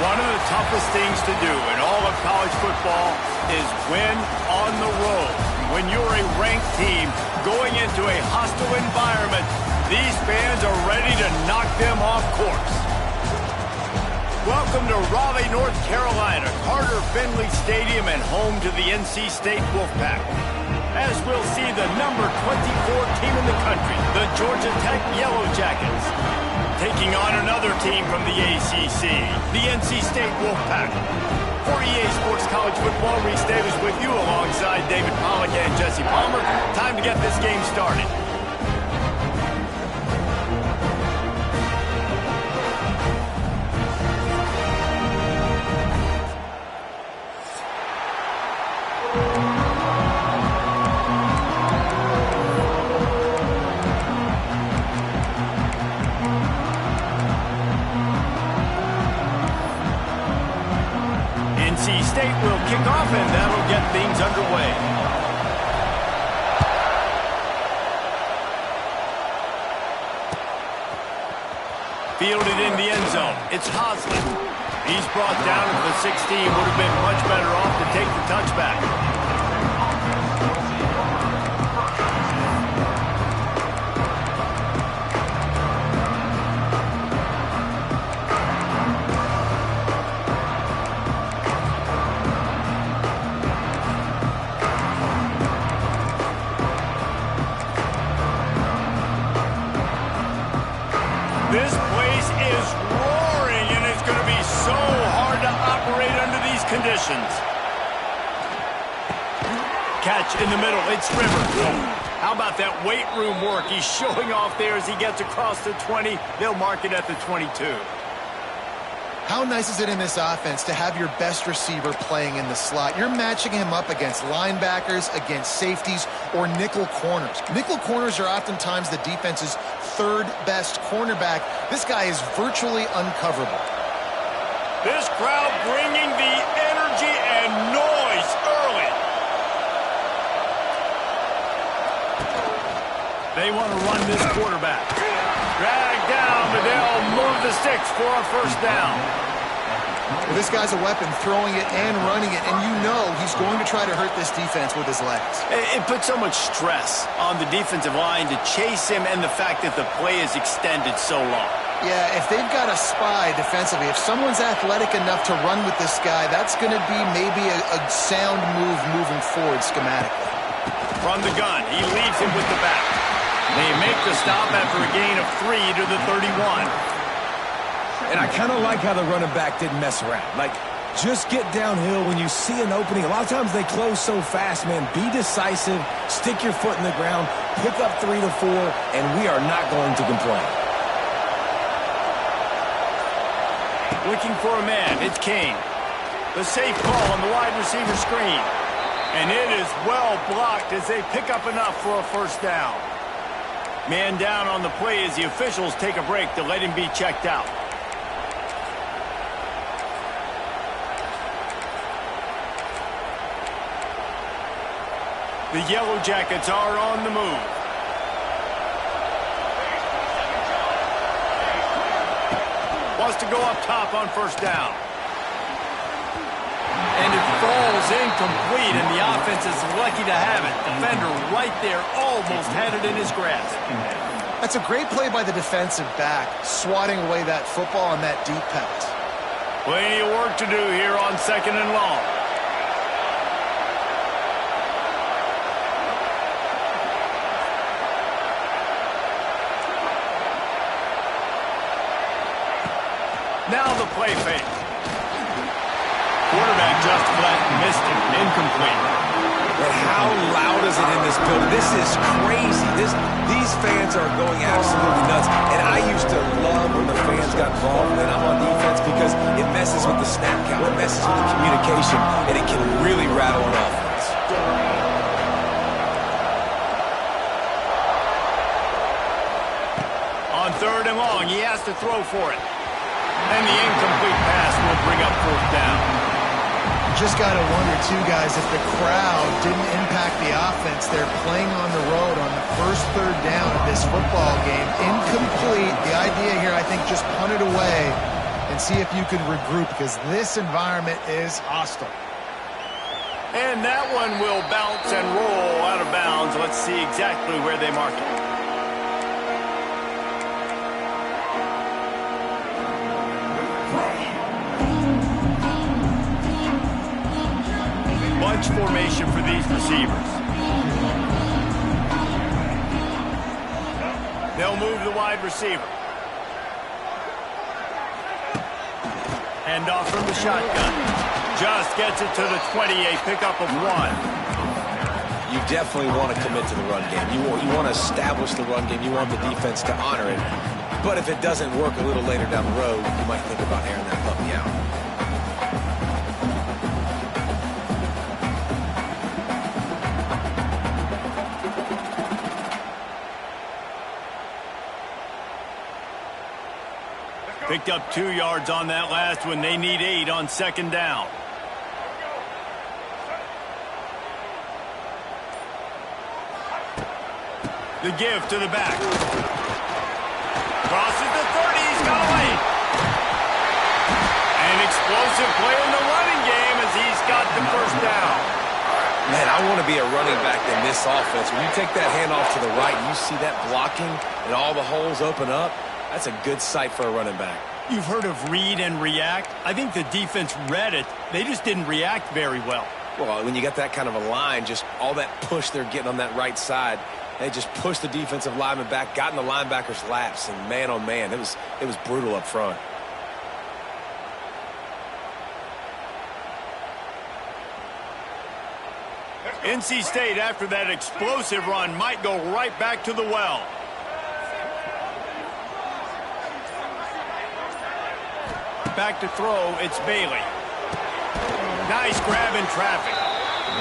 One of the toughest things to do in all of college football is win on the road. When you're a ranked team going into a hostile environment, these fans are ready to knock them off course. Welcome to Raleigh, North Carolina, Carter Finley Stadium, and home to the NC State Wolfpack. As we'll see the number 24 team in the country, the Georgia Tech Yellow Jackets, taking on another team from the ACC, the NC State Wolfpack. For EA Sports College Football, Reese Davis with you alongside David Pollack and Jesse Palmer. Time to get this game started. NC State will kick off, and that'll get things underway. Fielded in the end zone. It's Hoslin. He's brought down to the 16. Would have been much better off to take the touchback. This place is roaring, and it's going to be so hard to operate under these conditions. Catch in the middle. It's Rivers. How about that weight room work he's showing off there as he gets across the 20? They'll mark it at the 22. How nice is it in this offense to have your best receiver playing in the slot? You're matching him up against linebackers, against safeties, or nickel corners. Nickel corners are oftentimes the defense's third best cornerback. This guy is virtually uncoverable. This crowd bringing the energy and noise early. They want to run this quarterback. Drag down, but they'll move the sticks for a first down. Well, this guy's a weapon, throwing it and running it, and you know he's going to try to hurt this defense with his legs. It puts so much stress on the defensive line to chase him, and the fact that the play is extended so long. Yeah, if they've got a spy defensively, if someone's athletic enough to run with this guy, that's going to be maybe a sound move moving forward schematically. From the gun, he leads him with the back. They make the stop after a gain of 3 to the 31. And I kind of like how the running back didn't mess around. Like, just get downhill when you see an opening. A lot of times they close so fast, man. Be decisive, stick your foot in the ground, pick up 3 to 4, and we are not going to complain. Looking for a man, it's Kane. The safe call on the wide receiver screen. And it is well blocked as they pick up enough for a first down. Man down on the play as the officials take a break to let him be checked out. The Yellow Jackets are on the move. Wants to go up top on first down. And it falls incomplete, and the offense is lucky to have it. Defender right there almost had it in his grasp. That's a great play by the defensive back, swatting away that football on that deep pass. Plenty of work to do here on 2nd and long. Now the play fake. Quarterback just flat missed it. Incomplete. But how loud is it in this building? This is crazy. These fans are going absolutely nuts. And I used to love when the fans got involved when I'm on defense because it messes with the snap count. It messes with the communication. And it can really rattle an offense. On 3rd and long, he has to throw for it. And the incomplete pass will bring up 4th down. Just got to wonder, too, guys, if the crowd didn't impact the offense. They're playing on the road on the first 3rd down of this football game. Incomplete. The idea here, I think, just punt it away and see if you can regroup, because this environment is hostile. And that one will bounce and roll out of bounds. Let's see exactly where they mark it. Bunch formation for these receivers. They'll move the wide receiver. Hand off from the shotgun. Just gets it to the 28, pickup of 1. You definitely want to commit to the run game. You want to establish the run game. You want the defense to honor it. But if it doesn't work a little later down the road, you might think about airing that puppy out. Picked up 2 yards on that last one. They need 8 on second down. The give to the back. Crosses the 30. He's got a lead. An explosive play in the running game as he's got the first down. Man, I want to be a running back in this offense. When you take that handoff to the right, you see that blocking and all the holes open up. That's a good sight for a running back. You've heard of read and react. I think the defense read it. They just didn't react very well. Well, when you got that kind of a line, just all that push they're getting on that right side, they just pushed the defensive lineman back, got in the linebacker's laps, and man, oh man, it was brutal up front. NC State, after that explosive run, might go right back to the well. Back to throw, it's Bailey. Nice grab in traffic.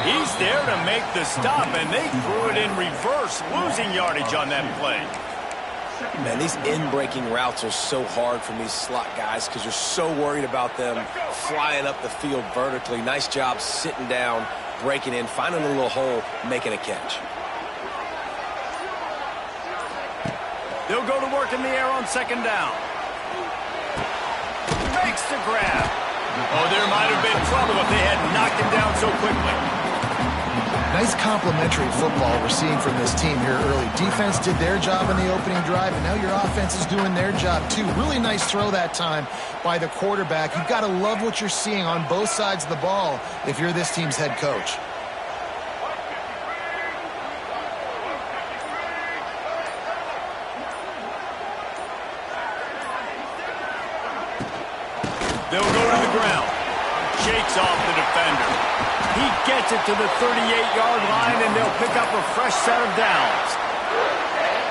He's there to make the stop, and they threw it in reverse, losing yardage on that play. Man, these in-breaking routes are so hard from these slot guys because you're so worried about them flying up the field vertically. Nice job sitting down, breaking in, finding a little hole, making a catch. They'll go to work in the air on second down. Makes the grab. Oh, there might have been trouble if they had knocked him down so quickly. Nice complementary football we're seeing from this team here early. Defense did their job in the opening drive, and now your offense is doing their job too. Really nice throw that time by the quarterback. You've got to love what you're seeing on both sides of the ball if you're this team's head coach. They'll go to the ground. Shakes off the defender. He gets it to the 38-yard line, and they'll pick up a fresh set of downs.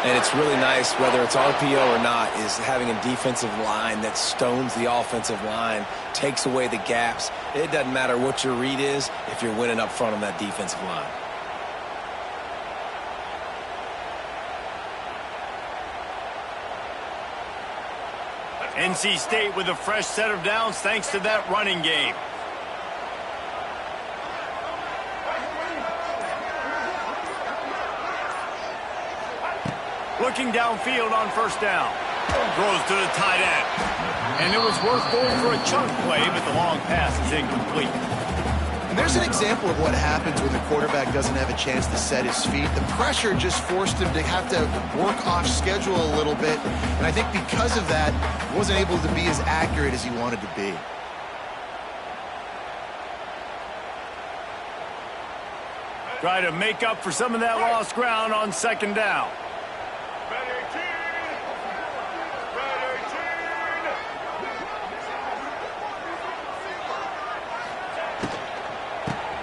And it's really nice, whether it's RPO or not, is having a defensive line that stones the offensive line, takes away the gaps. It doesn't matter what your read is if you're winning up front on that defensive line. NC State with a fresh set of downs thanks to that running game. Looking downfield on first down. Throws to the tight end. And it was worth going for a chunk play, but the long pass is incomplete. And there's an example of what happens when the quarterback doesn't have a chance to set his feet. The pressure just forced him to have to work off schedule a little bit. And I think because of that, he wasn't able to be as accurate as he wanted to be. Try to make up for some of that lost ground on second down.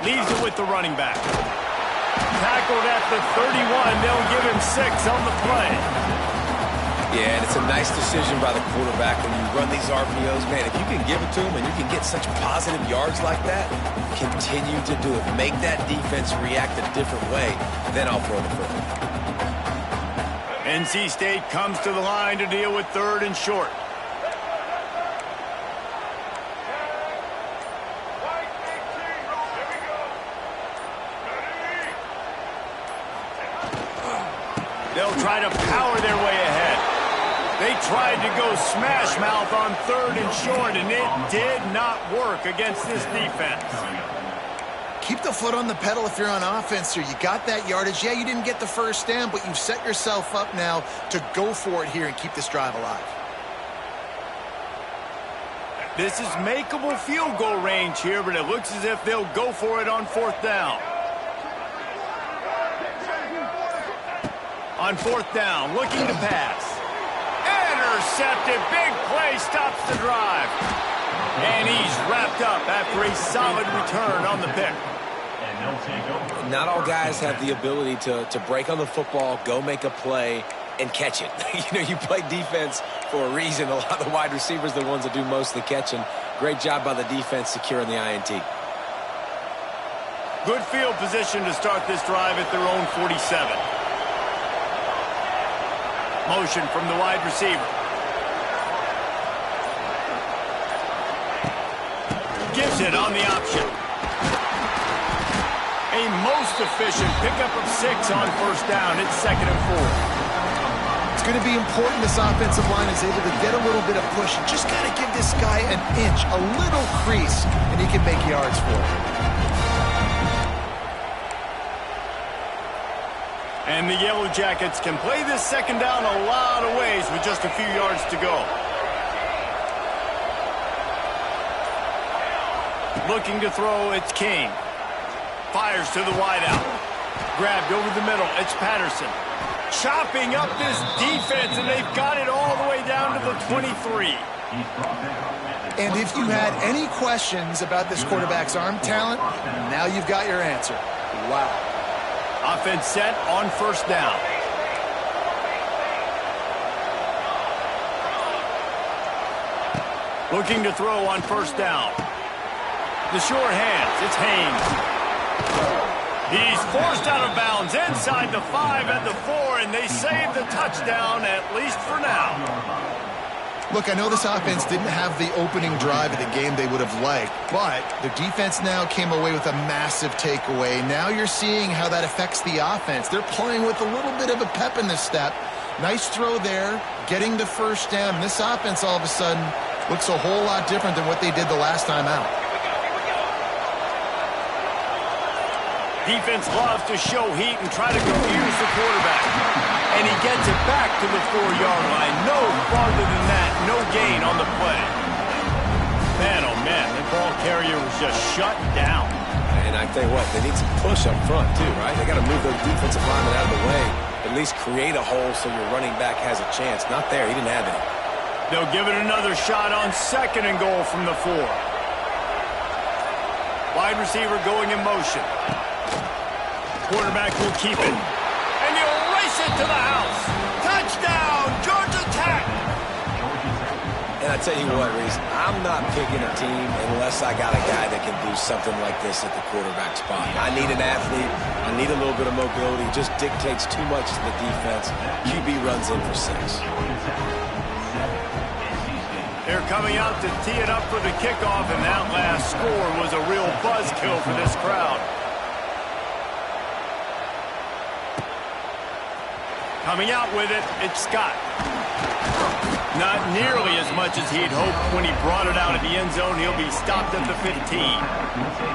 Leaves it with the running back. Tackled at the 31. They'll give him 6 on the play. Yeah, and it's a nice decision by the quarterback when you run these RPOs. Man, if you can give it to him and you can get such positive yards like that, continue to do it. Make that defense react a different way. Then I'll throw the football. NC State comes to the line to deal with third and short. They'll try to power their way ahead. They tried to go smash mouth on 3rd and short, and it did not work against this defense. Keep the foot on the pedal if you're on offense here. You got that yardage. Yeah, you didn't get the first down, but you've set yourself up now to go for it here and keep this drive alive. This is makeable field goal range here, but it looks as if they'll go for it on 4th down. On 4th down, looking to pass. Intercepted. Big play stops the drive. And he's wrapped up after a solid return on the pick. Not all guys have the ability to break on the football, go make a play, and catch it. You play defense for a reason. A lot of the wide receivers are the ones that do most of the catching. Great job by the defense securing the INT. Good field position to start this drive at their own 47. Motion from the wide receiver. Gives it on the option. A most efficient pickup of 6 on 1st down. It's 2nd and 4. It's going to be important this offensive line is able to get a little bit of push. Just got to give this guy an inch, a little crease, and he can make yards for it. And the Yellow Jackets can play this 2nd down a lot of ways with just a few yards to go. Looking to throw, it's King. Fires to the wideout. Grabbed over the middle, it's Patterson. Chopping up this defense, and they've got it all the way down to the 23. And if you had any questions about this quarterback's arm talent, now you've got your answer. Wow. Offense set on 1st down. Looking to throw on 1st down. The short hands, it's Haynes. He's forced out of bounds inside the 5 and the 4, and they save the touchdown, at least for now. Look, I know this offense didn't have the opening drive of the game they would have liked, but the defense now came away with a massive takeaway. Now you're seeing how that affects the offense. They're playing with a little bit of a pep in the step. Nice throw there, getting the 1st down. This offense all of a sudden looks a whole lot different than what they did the last time out. Defense loves to show heat and try to confuse the quarterback. And he gets it back to the 4-yard line. No farther than that. No gain on the play. Man, oh man, the ball carrier was just shut down. And I tell you what, they need some push up front too, right? They got to move those defensive linemen out of the way. At least create a hole so your running back has a chance. Not there. He didn't have it. They'll give it another shot on 2nd and goal from the 4. Wide receiver going in motion. Quarterback will keep it. And he'll race it to the house. Touchdown, Georgia Tech. And I tell you what, Reese, I'm not picking a team unless I got a guy that can do something like this at the quarterback spot. I need an athlete. I need a little bit of mobility. Just dictates too much to the defense. QB runs in for 6. They're coming out to tee it up for the kickoff, and that last score was a real buzzkill for this crowd. Coming out with it, it's Scott. Not nearly as much as he'd hoped when he brought it out of the end zone. He'll be stopped at the 15.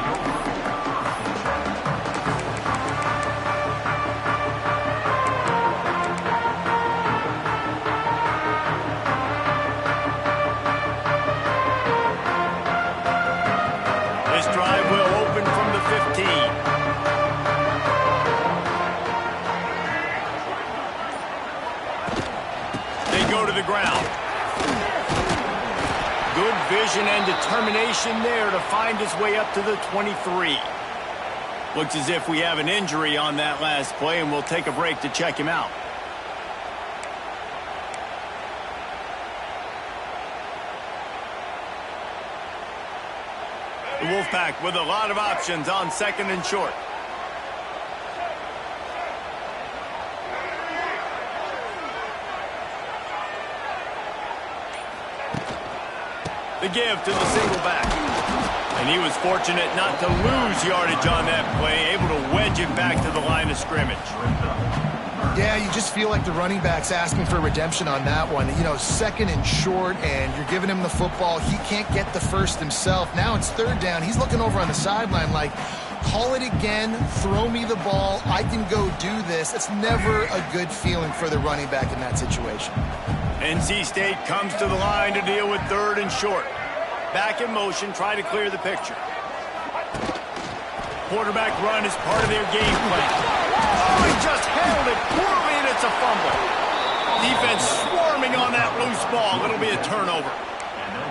Ground. Good vision and determination there to find his way up to the 23. Looks as if we have an injury on that last play, and we'll take a break to check him out. The Wolfpack with a lot of options on 2nd and short. The give to the single back. And he was fortunate not to lose yardage on that play, able to wedge it back to the line of scrimmage. Yeah, you just feel like the running back's asking for redemption on that one. You know, second and short, and you're giving him the football. He can't get the first himself. Now it's third down. He's looking over on the sideline like, call it again, throw me the ball, I can go do this. It's never a good feeling for the running back in that situation. NC State comes to the line to deal with third and short. Back in motion, try to clear the picture. Quarterback run is part of their game plan. Oh, he just handled it poorly, and it's a fumble. Defense swarming on that loose ball. It'll be a turnover.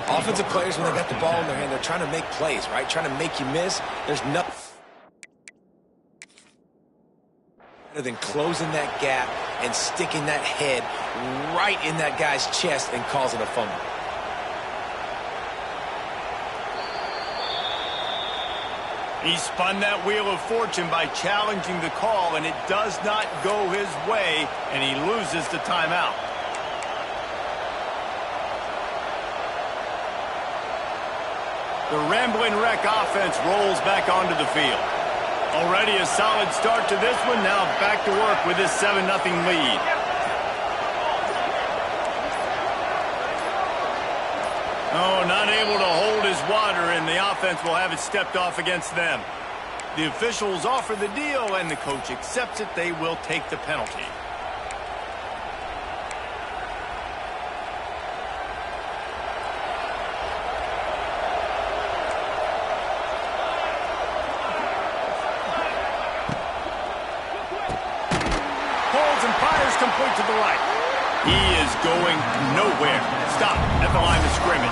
Offensive players, when they got the ball in their hand, they're trying to make plays, right? Trying to make you miss. There's nothing better than closing that gap and sticking that head right in that guy's chest and causing a fumble. He spun that wheel of fortune by challenging the call, and it does not go his way, and he loses the timeout. The Rambling Wreck offense rolls back onto the field. Already a solid start to this one. Now back to work with this 7-0 lead. Oh, not able to hold his water, and the offense will have it stepped off against them. The officials offer the deal, and the coach accepts it. They will take the penalty. Holds and fires complete to the right. He is going nowhere. Stop at the line of scrimmage.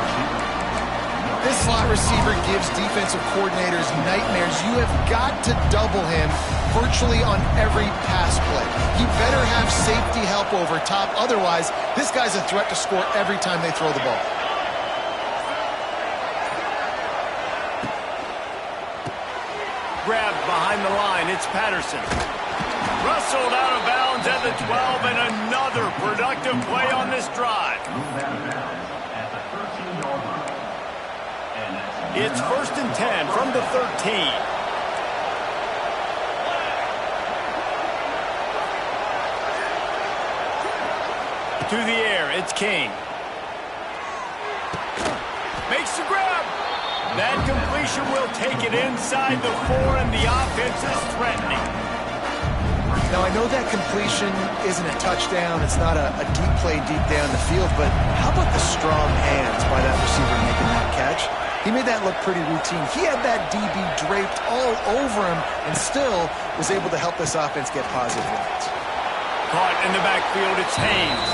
This slot receiver gives defensive coordinators nightmares. You have got to double him virtually on every pass play. You better have safety help over top. Otherwise, this guy's a threat to score every time they throw the ball. Grabbed behind the line. It's Patterson. Rustled out of bounds at the 12, and another productive play on this drive. It's 1st and 10 from the 13. To the air, it's King. Makes the grab. That completion will take it inside the 4, and the offense is threatening. Now, I know that completion isn't a touchdown. It's not a deep play deep down the field, but how about the strong hands by that receiver making that catch? He made that look pretty routine. He had that DB draped all over him and still was able to help this offense get positive yards. Caught in the backfield, it's Haynes.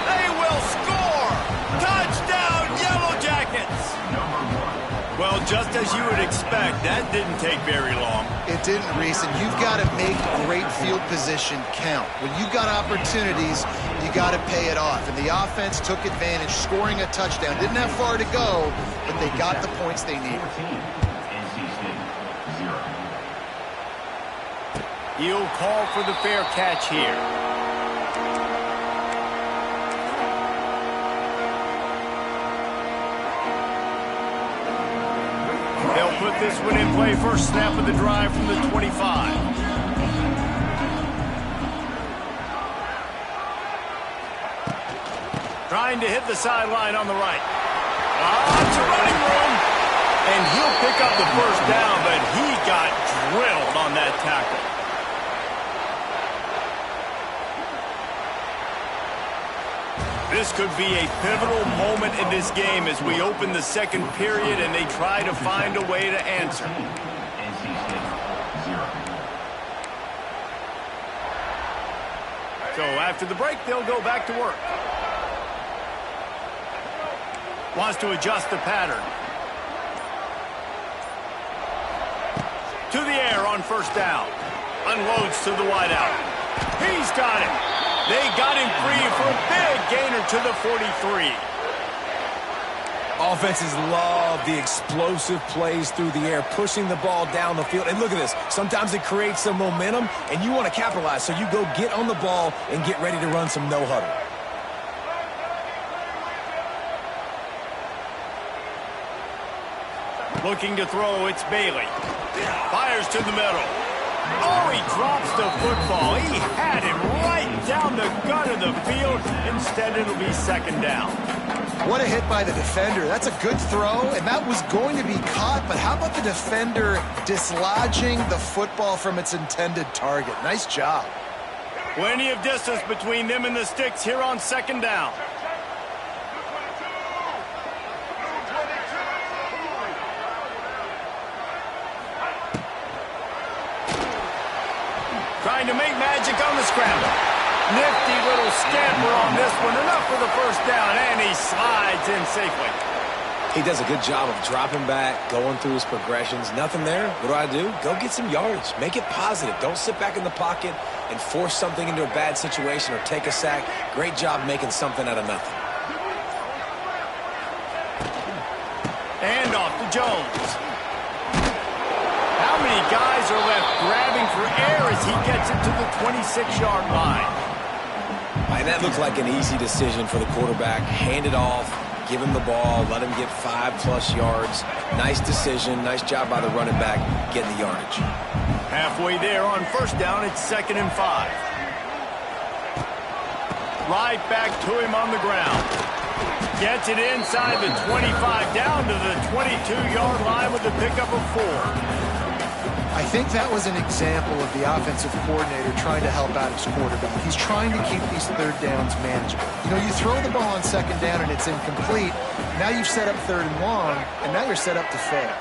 They will score! Touchdown, Yellow Jackets! Well, just as you would expect, that didn't take very long. It didn't, Reese, and you've got to make great field position count. When you've got opportunities, you got to pay it off. And the offense took advantage, scoring a touchdown. Didn't have far to go, but they got the points they needed. He'll call for the fair catch here. They'll put this one in play. First snap of the drive from the 25. Trying to hit the sideline on the right. Lots of running room. And he'll pick up the first down, but he got drilled on that tackle. This could be a pivotal moment in this game as we open the second period and they try to find a way to answer. So after the break, they'll go back to work. Wants to adjust the pattern. To the air on first down. Unloads to the wideout. He's got it. They got him free for a big gainer to the 43. Offenses love the explosive plays through the air, pushing the ball down the field. And look at this. Sometimes it creates some momentum, and you want to capitalize. So you go get on the ball and get ready to run some no-huddle. Looking to throw, it's Bailey. Fires to the middle. Oh, he drops the football. He had him right down the gut of the field. Instead, it'll be second down. What a hit by the defender. That's a good throw, and that was going to be caught, but how about the defender dislodging the football from its intended target? Nice job. Plenty of distance between them and the sticks here on second down. Trying to make magic on the scramble. Nifty little scamper on this one. Enough for the first down, and he slides in safely. He does a good job of dropping back, going through his progressions. Nothing there. What do? Go get some yardage. Make it positive. Don't sit back in the pocket and force something into a bad situation or take a sack. Great job making something out of nothing. And off to Jones. How many guys are left grabbing for air as he gets it to the 26-yard line? And that looked like an easy decision for the quarterback. Hand it off, give him the ball, let him get 5+ yards. Nice decision. Nice job by the running back getting the yardage. Halfway there on first down, it's 2nd and 5. Right back to him on the ground. Gets it inside the 25, down to the 22-yard line with the pickup of 4. I think that was an example of the offensive coordinator trying to help out his quarterback. He's trying to keep these third downs manageable. You know, you throw the ball on second down and it's incomplete. Now you've set up 3rd and long, and now you're set up to fail.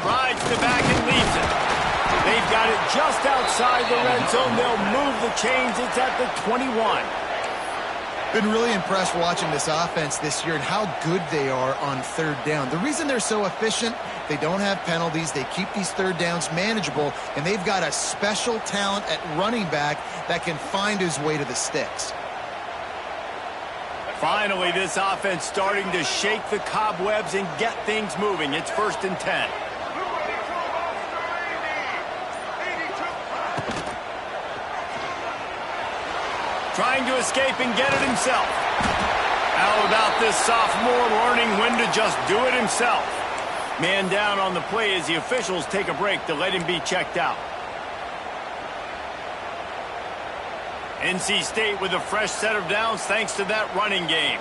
Rides the back and leaves it. They've got it just outside the red zone. They'll move the chains. It's at the 21. Been really impressed watching this offense this year and how good they are on 3rd down. The reason they're so efficient, they don't have penalties, they keep these 3rd downs manageable, and they've got a special talent at running back that can find his way to the sticks. Finally, this offense starting to shake the cobwebs and get things moving. It's 1st and 10. Trying to escape and get it himself. How about this sophomore learning when to just do it himself? Man down on the play as the officials take a break to let him be checked out. NC State with a fresh set of downs thanks to that running game.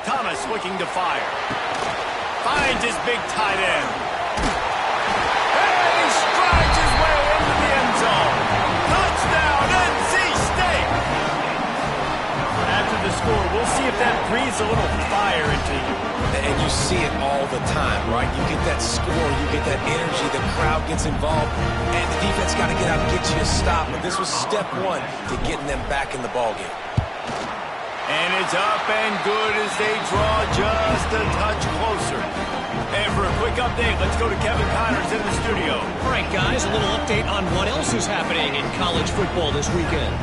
Thomas looking to fire. Finds his big tight end. Score. We'll see if that breathes a little fire into you. And you see it all the time, right? You get that score, you get that energy, the crowd gets involved, and the defense got to get out and get you a stop. But this was step 1 to getting them back in the ballgame. And it's up and good as they draw just a touch closer. And for a quick update, let's go to Kevin Connors in the studio. All right, guys, a little update on what else is happening in college football this weekend.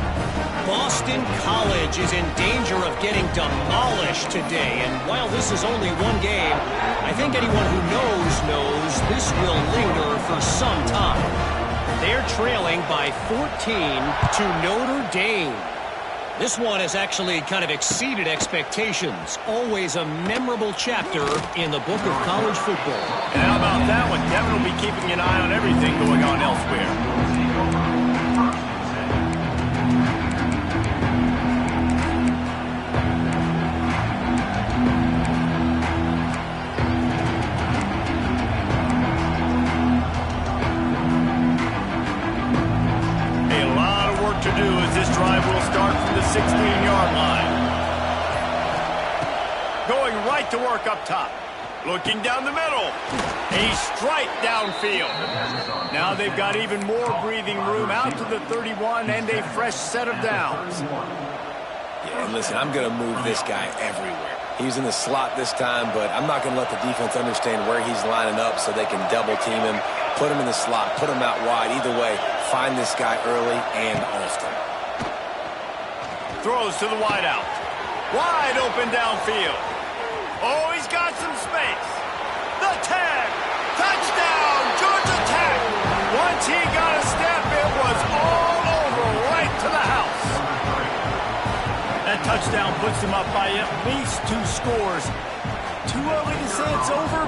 Boston College is in danger of getting demolished today. And while this is only one game, I think anyone who knows this will linger for some time. They're trailing by 14 to Notre Dame. This one has actually kind of exceeded expectations. Always a memorable chapter in the book of college football. And how about that one? Kevin will be keeping an eye on everything going on elsewhere. To do as this drive will start from the 16-yard line. Going right to work up top. Looking down the middle. A strike downfield. Now they've got even more breathing room out to the 31 and a fresh set of downs. Yeah, and listen, I'm going to move this guy everywhere. He's in the slot this time, but I'm not going to let the defense understand where he's lining up so they can double team him, put him in the slot, put him out wide. Either way, find this guy early and often. Throws to the wideout. Wide open downfield. Oh, he's got some space. The tag. Touchdown, Georgia Tech. Once he got a step, it was all over right to the house. That touchdown puts him up by at least 2 scores. too early to say it's over?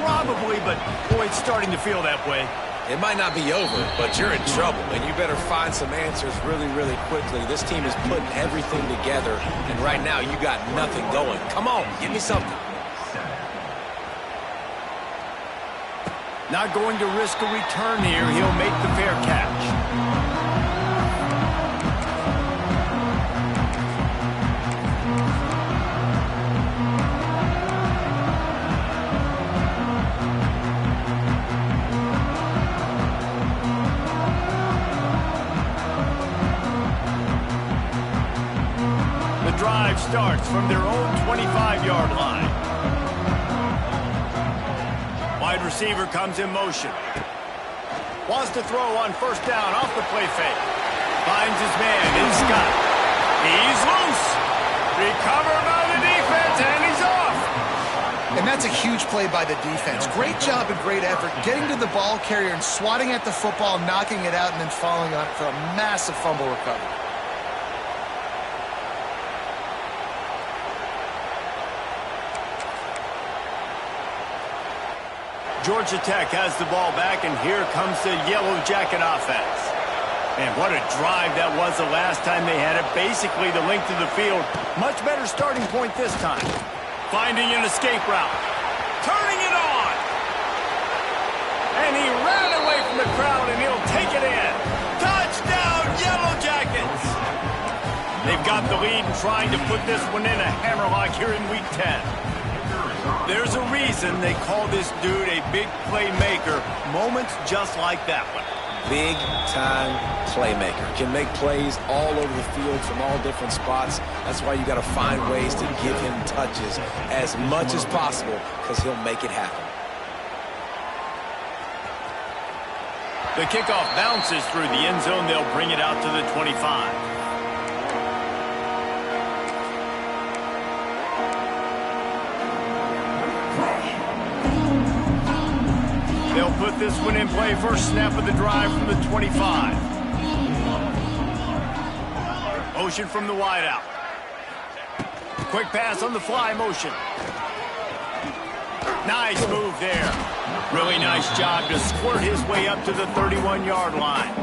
Probably, but boy, it's starting to feel that way. It might not be over, but you're in trouble, and you better find some answers really, really quickly. This team is putting everything together, and right now you got nothing going. Come on, give me something. Not going to risk a return here. He'll make the fair catch. Drive starts from their own 25-yard line. Wide receiver comes in motion. Wants to throw on first down off the play fake. Finds his man in Scott. He's loose. Recovered by the defense, and he's off. And that's a huge play by the defense. Great job and great effort getting to the ball carrier and swatting at the football, knocking it out, and then falling on it for a massive fumble recovery. Georgia Tech has the ball back, and here comes the Yellow Jacket offense. And what a drive that was the last time they had it. Basically the length of the field. Much better starting point this time. Finding an escape route. Turning it on. And he ran away from the crowd, and he'll take it in. Touchdown, Yellow Jackets! They've got the lead and trying to put this one in a hammerlock here in Week 10. There's a reason they call this dude a big playmaker. Moments just like that one. Big-time playmaker. Can make plays all over the field from all different spots. That's why you got to find ways to give him touches as much as possible, because he'll make it happen. The kickoff bounces through the end zone. They'll bring it out to the 25. They'll put this one in play. First snap of the drive from the 25. Motion from the wideout. Quick pass on the fly motion. Nice move there. Really nice job to squirt his way up to the 31-yard line.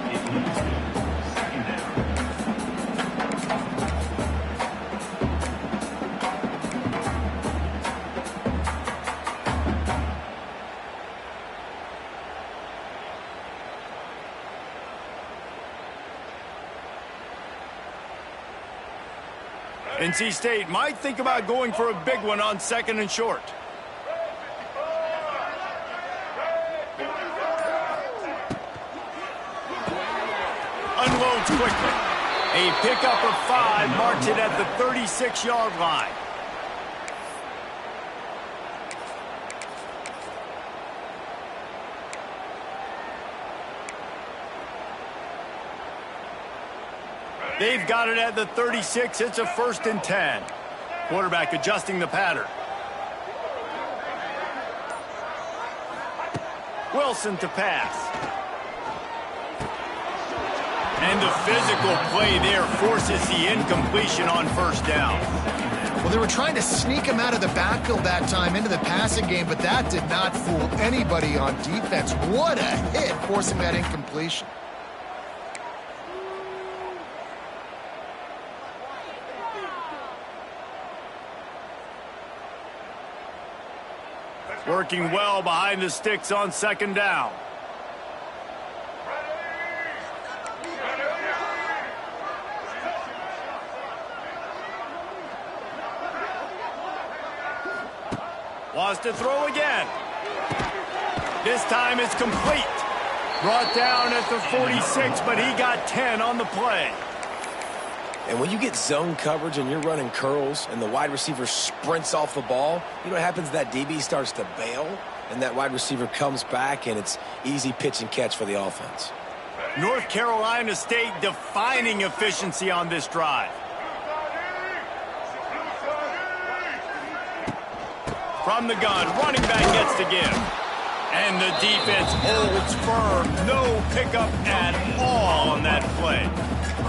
NC State might think about going for a big one on 2nd and short. Unloads quickly. A pickup of 5 marks it at the 36-yard line. They've got it at the 36. It's a 1st and 10. Quarterback adjusting the pattern. Wilson to pass. And the physical play there forces the incompletion on first down. Well, they were trying to sneak him out of the backfield that time into the passing game, but that did not fool anybody on defense. What a hit, forcing that incompletion. Working well behind the sticks on 2nd down. Wants to throw again. This time it's complete. Brought down at the 46, but he got 10 on the play. And when you get zone coverage and you're running curls and the wide receiver sprints off the ball, you know what happens? That DB starts to bail, and that wide receiver comes back, and it's easy pitch and catch for the offense. North Carolina State defining efficiency on this drive. From the gun, running back gets to give. And the defense holds firm. No pickup at all on that play.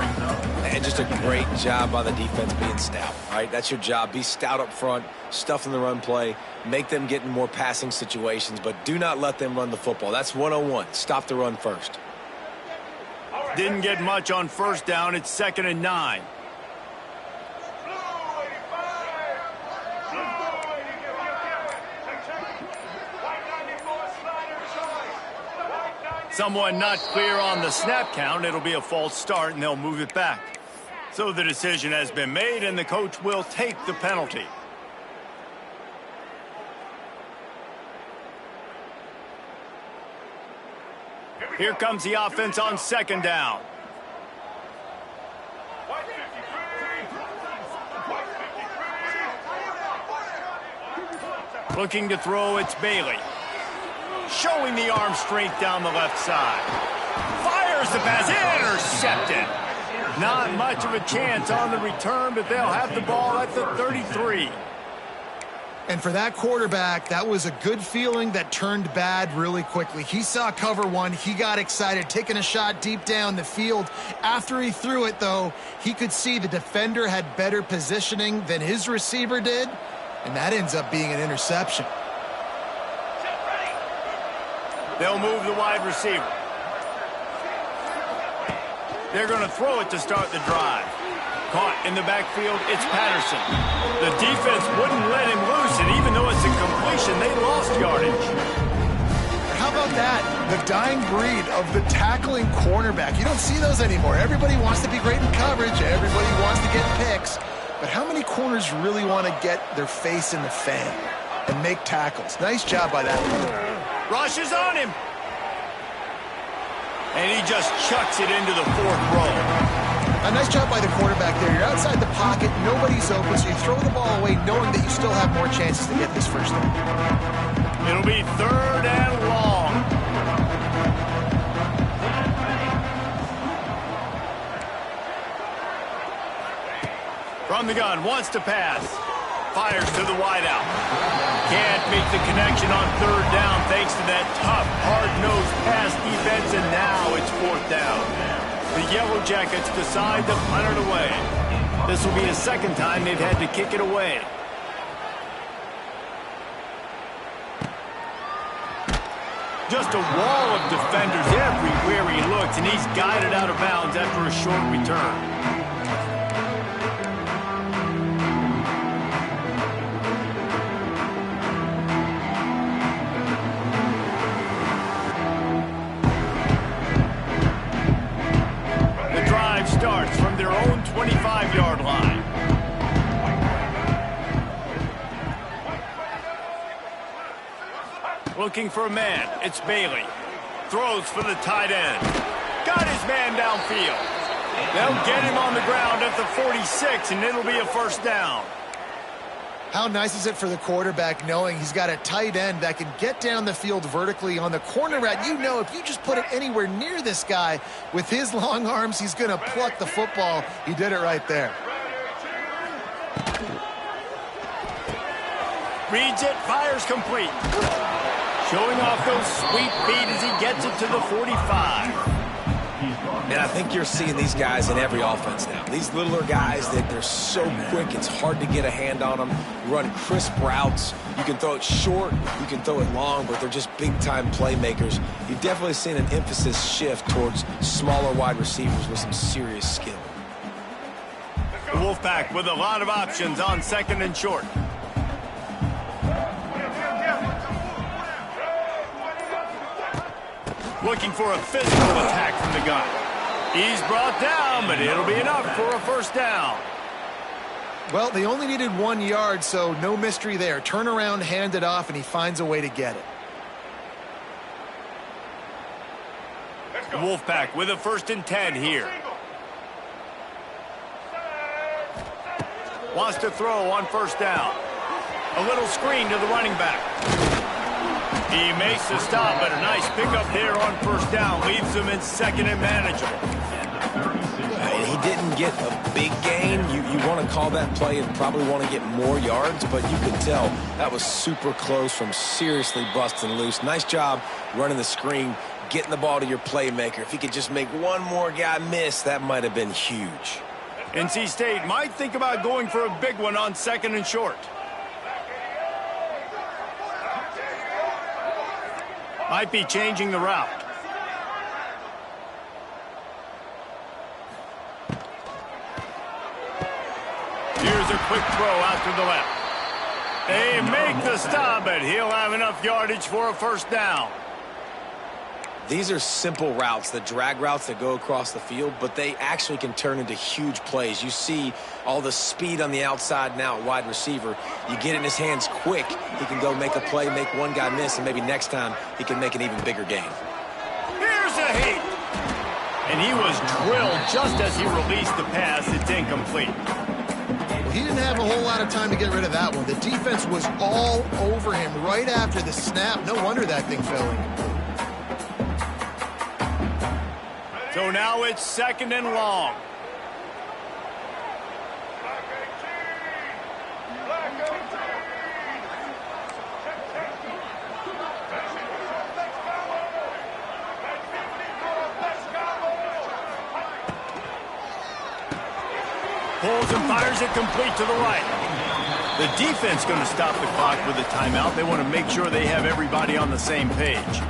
And just a great job by the defense being stout. All right, that's your job. Be stout up front, stuff in the run play, make them get in more passing situations, but do not let them run the football. That's 101. Stop the run first. Didn't get much on first down. It's 2nd and 9. Someone not clear on the snap count. It'll be a false start, and they'll move it back. So the decision has been made, and the coach will take the penalty. Here comes the offense on 2nd down. Looking to throw, it's Bailey. Showing the arm strength down the left side. Fires the pass, intercepted. Not much of a chance on the return, but they'll have the ball at the 33. And for that quarterback, that was a good feeling that turned bad really quickly. He saw cover one. He got excited, taking a shot deep down the field. After he threw it, though, he could see the defender had better positioning than his receiver did, and that ends up being an interception. They'll move the wide receiver. They're going to throw it to start the drive. Caught in the backfield, it's Patterson. The defense wouldn't let him loose, and even though it's a completion, they lost yardage. How about that? The dying breed of the tackling cornerback. You don't see those anymore. Everybody wants to be great in coverage. Everybody wants to get picks. But how many corners really want to get their face in the fan and make tackles? Nice job by that one. Rush is on him. And he just chucks it into the 4th row. A nice job by the quarterback there. You're outside the pocket, nobody's open, so you throw the ball away knowing that you still have more chances to get this first down. It'll be 3rd and long. From the gun, wants to pass. Fires to the wideout. Can't make the connection on 3rd down thanks to that tough, hard-nosed pass defense, and now it's 4th down. The Yellow Jackets decide to punt it away. This will be the 2nd time they've had to kick it away. Just a wall of defenders everywhere he looks, and he's guided out of bounds after a short return. Starts from their own 25-yard line. Looking for a man. It's Bailey. Throws for the tight end. Got his man downfield. They'll get him on the ground at the 46, and it'll be a 1st down. How nice is it for the quarterback knowing he's got a tight end that can get down the field vertically on the corner route? You know if you just put it anywhere near this guy with his long arms, he's going to pluck the football. He did it right there. Reads it, fires complete. Showing off those sweet feet as he gets it to the 45. And I think you're seeing these guys in every offense now. These littler guys, they're so quick, it's hard to get a hand on them. Run crisp routes. You can throw it short, you can throw it long, but they're just big-time playmakers. You've definitely seen an emphasis shift towards smaller wide receivers with some serious skill. The Wolfpack with a lot of options on 2nd and short. Looking for a physical attack from the gun. He's brought down, but it'll be enough for a 1st down. Well, they only needed 1 yard, so no mystery there. Turn around, hand it off, and he finds a way to get it. The Wolfpack with a 1st and 10 here. Wants to throw on 1st down. A little screen to the running back. He makes the stop, but a nice pickup there on 1st down. Leaves him in 2nd and manageable. He didn't get a big gain. You want to call that play and probably want to get more yards, but you could tell that was super close from seriously busting loose. Nice job running the screen. getting the ball to your playmaker. If he could just make one more guy miss, that might have been huge. NC State might think about going for a big one on 2nd and short. Might be changing the route. Here's a quick throw out to the left. They make the stop, but he'll have enough yardage for a first down. These are simple routes, the drag routes that go across the field, but they actually can turn into huge plays. You see all the speed on the outside now at wide receiver. You get it in his hands quick, he can go make a play, make one guy miss, and maybe next time he can make an even bigger game. Here's a hit. And he was drilled just as he released the pass. It's incomplete. Well, he didn't have a whole lot of time to get rid of that one. The defense was all over him right after the snap. No wonder that thing fell incomplete. So now it's 2nd and long. Pulls and fires it complete to the right. The defense going to stop the clock with a timeout. They want to make sure they have everybody on the same page.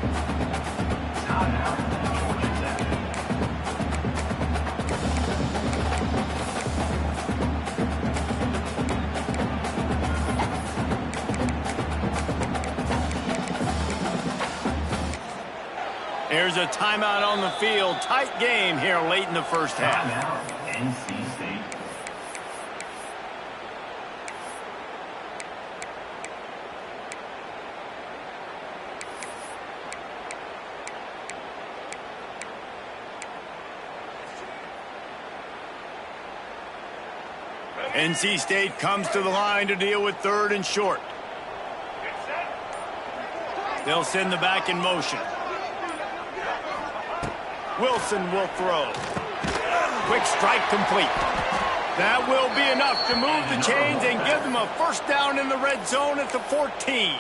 There's a timeout on the field. Tight game here late in the first half. NC State. NC State comes to the line to deal with 3rd and short. They'll send the back in motion. Wilson will throw. Quick strike complete. That will be enough to move the chains and give them a first down in the red zone at the 14.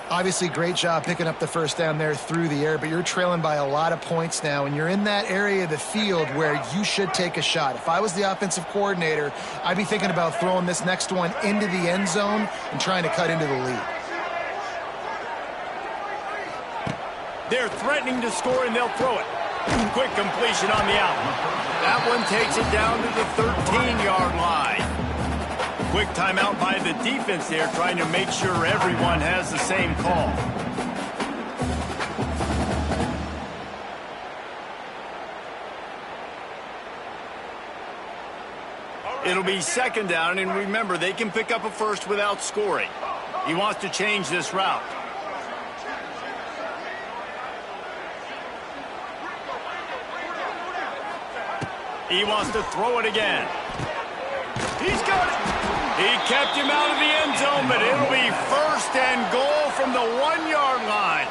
Obviously, great job picking up the first down there through the air, but you're trailing by a lot of points now, and you're in that area of the field where you should take a shot. If I was the offensive coordinator, I'd be thinking about throwing this next one into the end zone and trying to cut into the lead. They're threatening to score, and they'll throw it. Quick completion on the out. That one takes it down to the 13-yard line. Quick timeout by the defense there, trying to make sure everyone has the same call. It'll be 2nd down, and remember, they can pick up a first without scoring. He wants to change this route. He wants to throw it again. He's got it. He kept him out of the end zone, but it'll be 1st and goal from the 1-yard line.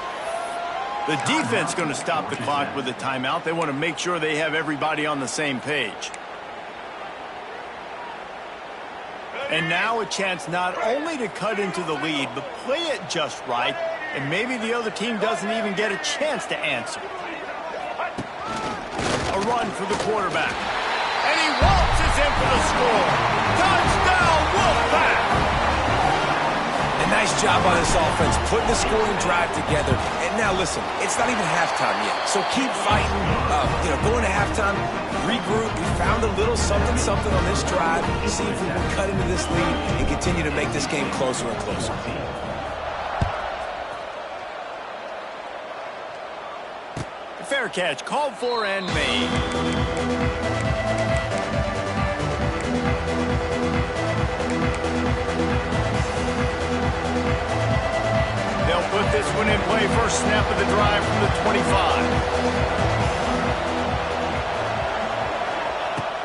The defense going to stop the clock with a timeout. They want to make sure they have everybody on the same page. And now a chance not only to cut into the lead, but play it just right, and maybe the other team doesn't even get a chance to answer. A run for the quarterback. And he waltzes in for the score. Touchdown, Wolfpack! A nice job on this offense, putting the scoring drive together. And now listen, it's not even halftime yet. So keep fighting, going to halftime, regroup. We found a little something on this drive. See if we can cut into this lead and continue to make this game closer and closer. Fair catch, called for and made. They'll put this one in play. First snap of the drive from the 25.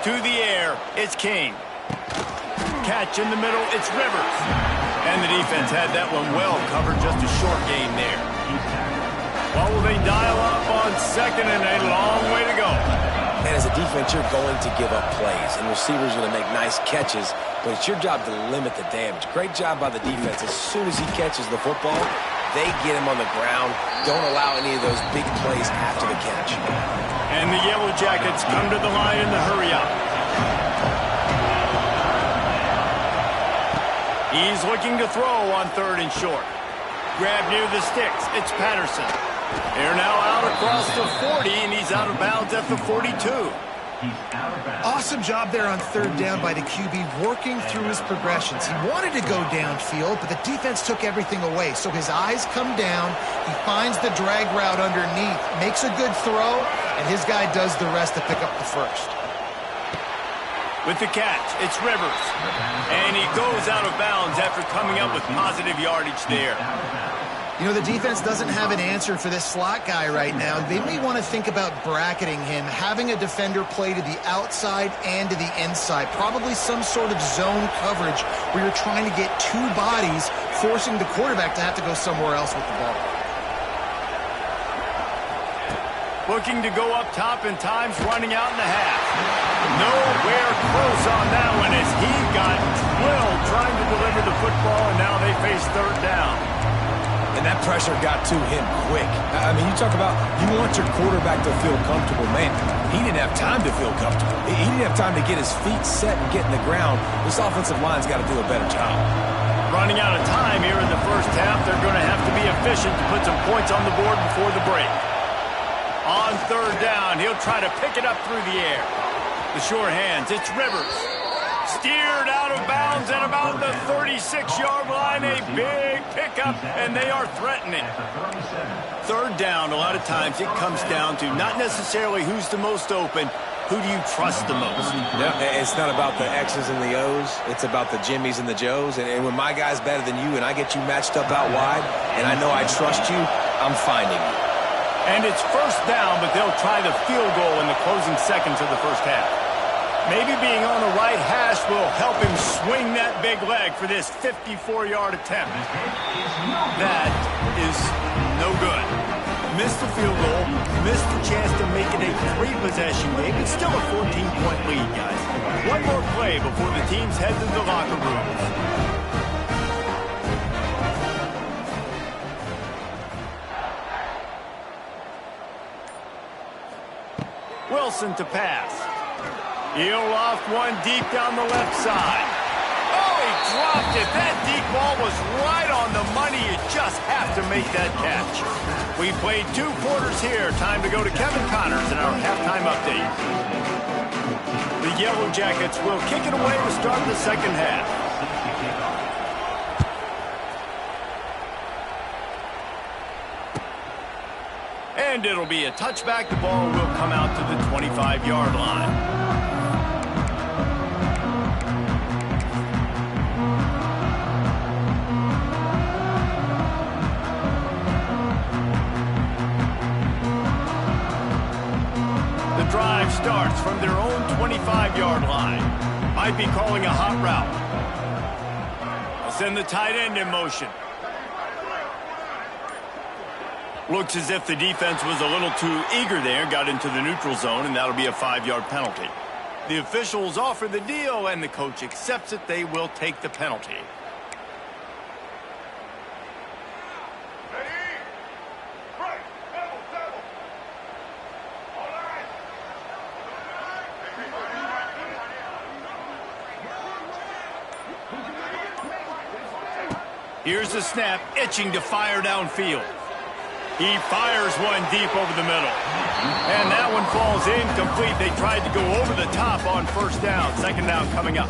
To the air, it's King. Catch in the middle, it's Rivers. And the defense had that one well covered, just a short gain there. Well, will they dial up on 2nd and a long way to go? And as a defense, you're going to give up plays, and receivers are going to make nice catches, but it's your job to limit the damage. Great job by the defense. As soon as he catches the football, they get him on the ground. Don't allow any of those big plays after the catch. And the Yellow Jackets come to the line in the hurry up. He's looking to throw on 3rd and short. Grab near the sticks. It's Patterson. They're now out across the 40, and he's out of bounds at the 42. Awesome job there on 3rd down by the QB, working through his progressions. He wanted to go downfield, but the defense took everything away. So his eyes come down, he finds the drag route underneath, makes a good throw, and his guy does the rest to pick up the first. With the catch, it's Rivers. And he goes out of bounds after coming up with positive yardage there. You know, the defense doesn't have an answer for this slot guy right now. They may want to think about bracketing him, having a defender play to the outside and to the inside. Probably some sort of zone coverage where you're trying to get 2 bodies, forcing the quarterback to have to go somewhere else with the ball. Looking to go up top, and time's running out in the half. Nowhere close on that one as he got drilled trying to deliver the football, and now they face 3rd down. And that pressure got to him quick. I mean, you talk about you want your quarterback to feel comfortable. Man, he didn't have time to feel comfortable. He didn't have time to get his feet set and get in the ground. This offensive line's got to do a better job. Running out of time here in the first half. They're going to have to be efficient to put some points on the board before the break. On 3rd down, he'll try to pick it up through the air. The sure hands, it's Rivers. Steered out of bounds at about the 36-yard line. A big pickup, and they are threatening. 3rd down, a lot of times it comes down to not necessarily who's the most open, who do you trust the most? Yeah, it's not about the X's and the O's. It's about the Jimmys and the Joes. And when my guy's better than you and I get you matched up out wide, and I know I trust you, I'm finding you. And it's 1st down, but they'll try the field goal in the closing seconds of the first half. Maybe being on the right hash will help him swing that big leg for this 54-yard attempt. That is no good. Missed the field goal, missed the chance to make it a 3-possession game. It's still a 14-point lead, guys. One more play before the teams head to the locker rooms. Wilson to pass. He'll loft one deep down the left side. Oh, he dropped it. That deep ball was right on the money. You just have to make that catch. We played 2 quarters here. Time to go to Kevin Connors in our halftime update. The Yellow Jackets will kick it away to start the second half. And it'll be a touchback. The ball will come out to the 25-yard line. The drive starts from their own 25-yard line. Might be calling a hot route. They'll send the tight end in motion. Looks as if the defense was a little too eager there, got into the neutral zone, and that'll be a 5-yard penalty. The officials offer the deal, and the coach accepts it. They will take the penalty. Here's the snap, itching to fire downfield. He fires one deep over the middle. And that one falls incomplete. They tried to go over the top on 1st down. 2nd down coming up.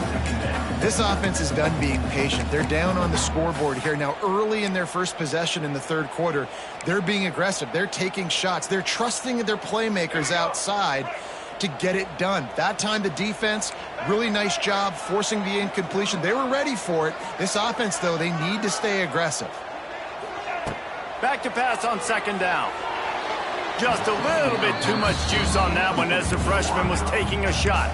This offense is done being patient. They're down on the scoreboard here. Now, early in their first possession in the 3rd quarter, they're being aggressive. They're taking shots. They're trusting their playmakers outside to get it done. That time, the defense, really nice job forcing the incompletion. They were ready for it. This offense, though, they need to stay aggressive. Back to pass on 2nd down. Just a little bit too much juice on that one as the freshman was taking a shot.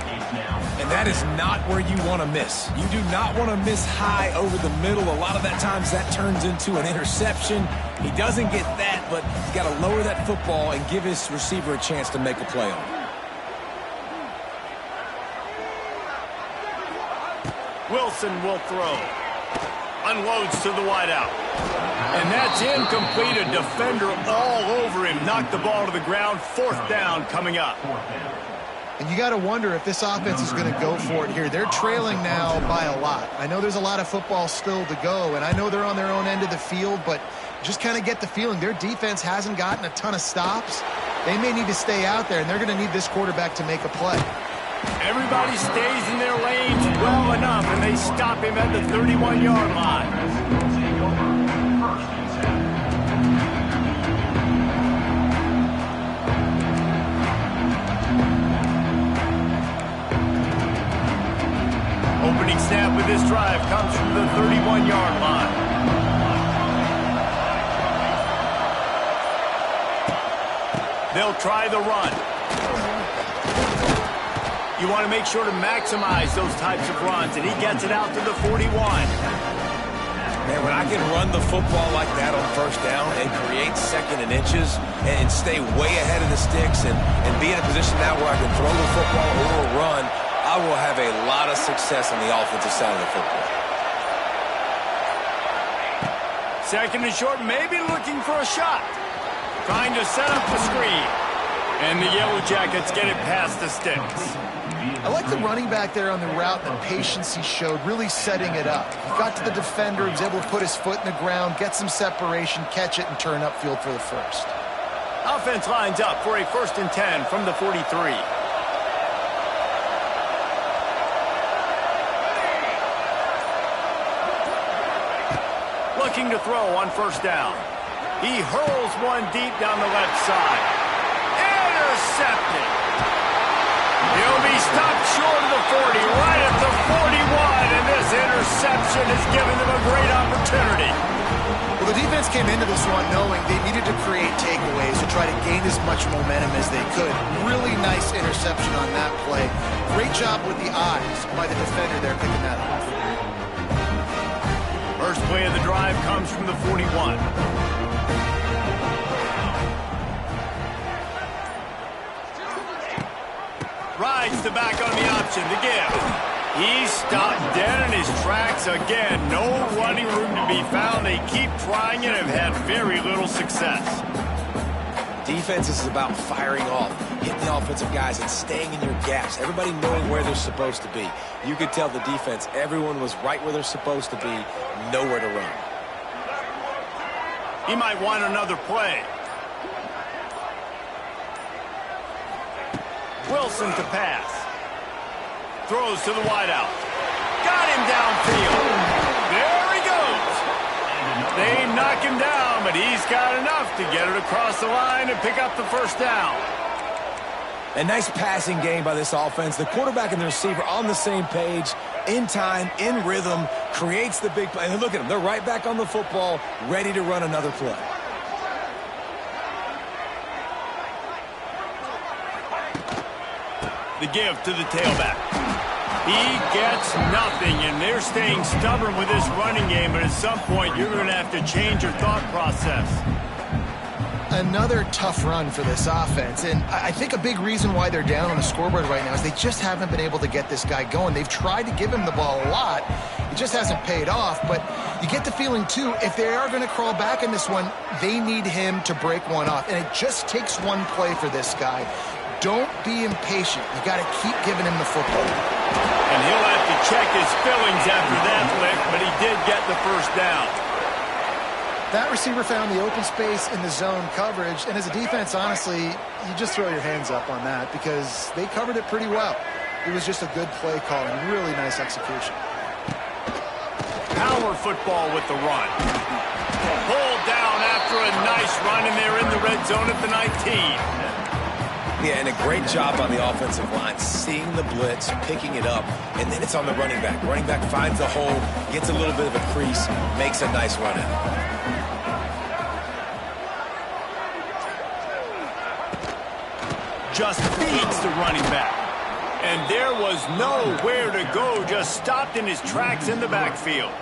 And that is not where you want to miss. You do not want to miss high over the middle. A lot of that times that turns into an interception. He doesn't get that, but he's got to lower that football and give his receiver a chance to make a play on it. Wilson will throw. Unloads to the wideout. And that's incomplete. A defender all over him. Knocked the ball to the ground. 4th down coming up. And you got to wonder if this offense is going to go for it here. They're trailing now by a lot. I know there's a lot of football still to go, and I know they're on their own end of the field, but just kind of get the feeling their defense hasn't gotten a ton of stops. They may need to stay out there, and they're going to need this quarterback to make a play. Everybody stays in their lanes well enough, and they stop him at the 31-yard line. Opening snap of this drive comes from the 31-yard line. They'll try the run. You want to make sure to maximize those types of runs, and he gets it out to the 41. Man, when I can run the football like that on 1st down and create 2nd and inches and stay way ahead of the sticks and be in a position now where I can throw the football or run, I will have a lot of success on the offensive side of the football. 2nd and short, maybe looking for a shot. Trying to set up the screen. And the Yellow Jackets get it past the sticks. I like the running back there on the route, the patience he showed, really setting it up. He got to the defender, he was able to put his foot in the ground, get some separation, catch it, and turn upfield for the first. Offense lines up for a 1st and 10 from the 43. Looking to throw on 1st down. He hurls one deep down the left side. Intercepted. He'll be stopped short of the 40, right at the 41, and this interception has given them a great opportunity. Well, the defense came into this one knowing they needed to create takeaways to try to gain as much momentum as they could. Really nice interception on that play. Great job with the eyes by the defender there picking that off. First play of the drive comes from the 41. Rides the back on the option, the give. He's stopped dead in his tracks again. No running room to be found. They keep trying and have had very little success. Defense is about firing off, hitting the offensive guys, and staying in your gaps. Everybody knowing where they're supposed to be. You could tell the defense, everyone was right where they're supposed to be, nowhere to run. He might want another play. Wilson to pass. Throws to the wideout. Got him downfield. There he goes. They knock him down, but he's got enough to get it across the line and pick up the 1st down. A nice passing game by this offense. The quarterback and the receiver on the same page, in time, in rhythm, creates the big play. And look at them. They're right back on the football, ready to run another play. The give to the tailback. He gets nothing, and they're staying stubborn with this running game, but at some point you're going to have to change your thought process. Another tough run for this offense, and I think a big reason why they're down on the scoreboard right now is they just haven't been able to get this guy going. They've tried to give him the ball a lot. It just hasn't paid off, but you get the feeling, too, if they are going to crawl back in this one, they need him to break one off, and it just takes one play for this guy. Don't be impatient. You got to keep giving him the football. And he'll have to check his fillings after that lick, but he did get the 1st down. That receiver found the open space in the zone coverage, and as a defense, honestly, you just throw your hands up on that because they covered it pretty well. It was just a good play call and really nice execution. Power football with the run. Pulled down after a nice run, and they're in the red zone at the 19. Yeah, and a great job on the offensive line, seeing the blitz, picking it up, and then it's on the running back. Running back finds the hole, gets a little bit of a crease, makes a nice run out. Just feeds the running back. And there was nowhere to go, just stopped in his tracks in the backfield.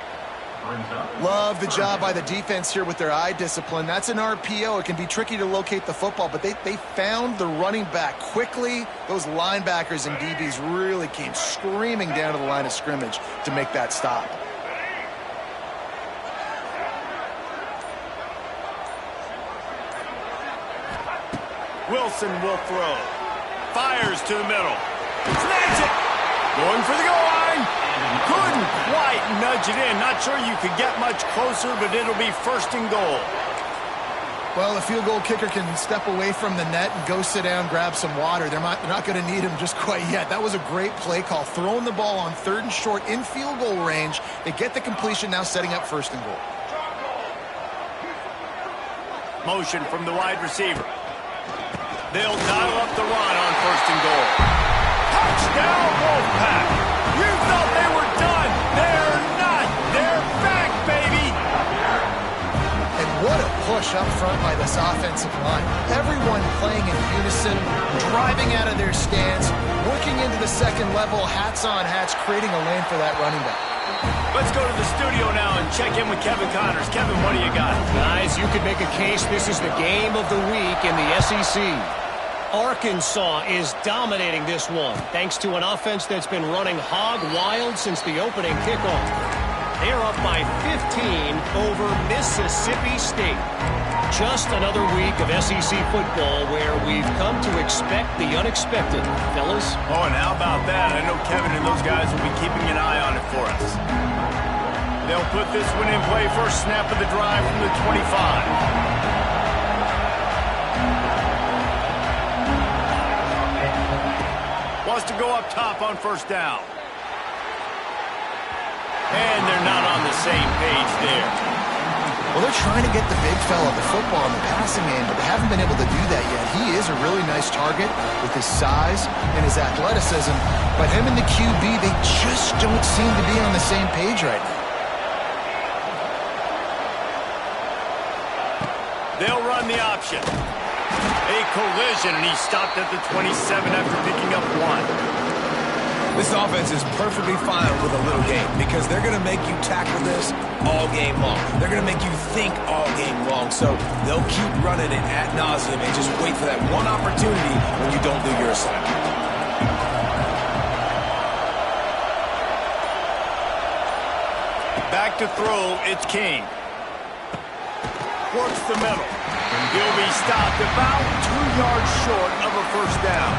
Love the job by the defense here with their eye discipline. That's an RPO. It can be tricky to locate the football, but they found the running back quickly. Those linebackers and DBs really came screaming down to the line of scrimmage to make that stop. Wilson will throw. Fires to the middle. Snags it. Going for the goal line. Couldn't quite nudge it in. Not sure you could get much closer, but it'll be first and goal. Well, the field goal kicker can step away from the net and go sit down, grab some water. They're not going to need him just quite yet. That was a great play call. Throwing the ball on 3rd and short in field goal range. They get the completion, now setting up first and goal. Motion from the wide receiver. They'll dial up the run on first and goal. Touchdown, Wolfpack! You thought they were done. They're not. They're back, baby! And what a push up front by this offensive line. Everyone playing in unison, driving out of their stance, working into the second level, hats on hats, creating a lane for that running back. Let's go to the studio now and check in with Kevin Connors. Kevin, what do you got? Guys, you could make a case this is the game of the week in the SEC. Arkansas is dominating this one, thanks to an offense that's been running hog wild since the opening kickoff. They're up by 15 over Mississippi State. Just another week of SEC football where we've come to expect the unexpected, fellas. Oh, and how about that? I know Kevin and those guys will be keeping an eye on it for us. They'll put this one in play. First snap of the drive from the 25. Wants to go up top on first down. And they're not on the same page there. Well, they're trying to get the big fella the football in the passing game, but they haven't been able to do that yet. He is a really nice target with his size and his athleticism, but him and the QB, they just don't seem to be on the same page right now. They'll run the option. A collision, and he stopped at the 27 after picking up 1. This offense is perfectly fine with a little game because they're going to make you tackle this all game long. They're going to make you think all game long. So they'll keep running it ad nauseum and just wait for that one opportunity when you don't do your assignment. Back to throw, it's King. Works the middle. He'll be stopped about 2 yards short of a first down.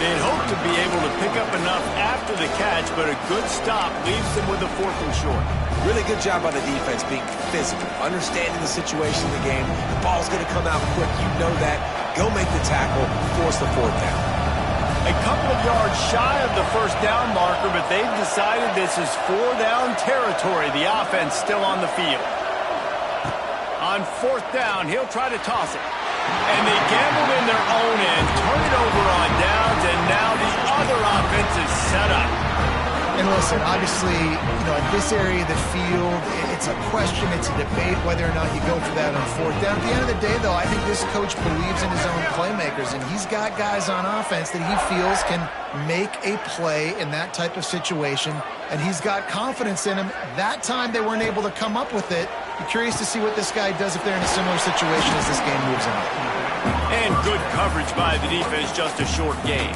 They'd hope to be able to pick up enough after the catch, but a good stop leaves them with a 4th and short. Really good job by the defense being physical, understanding the situation in the game. The ball's going to come out quick. You know that. Go make the tackle, force the 4th down. A couple of yards shy of the first down marker, but they've decided this is 4-down territory. The offense still on the field. On 4th down, he'll try to toss it. And they gambled in their own end, turn it over on downs, and now the other offense is set up. And listen, obviously, in this area of the field, it's a question, it's a debate whether or not you go for that on 4th down. At the end of the day, though, I think this coach believes in his own playmakers, and he's got guys on offense that he feels can make a play in that type of situation, and he's got confidence in him. That time they weren't able to come up with it. Be curious to see what this guy does if they're in a similar situation as this game moves on. And good coverage by the defense, just a short gain.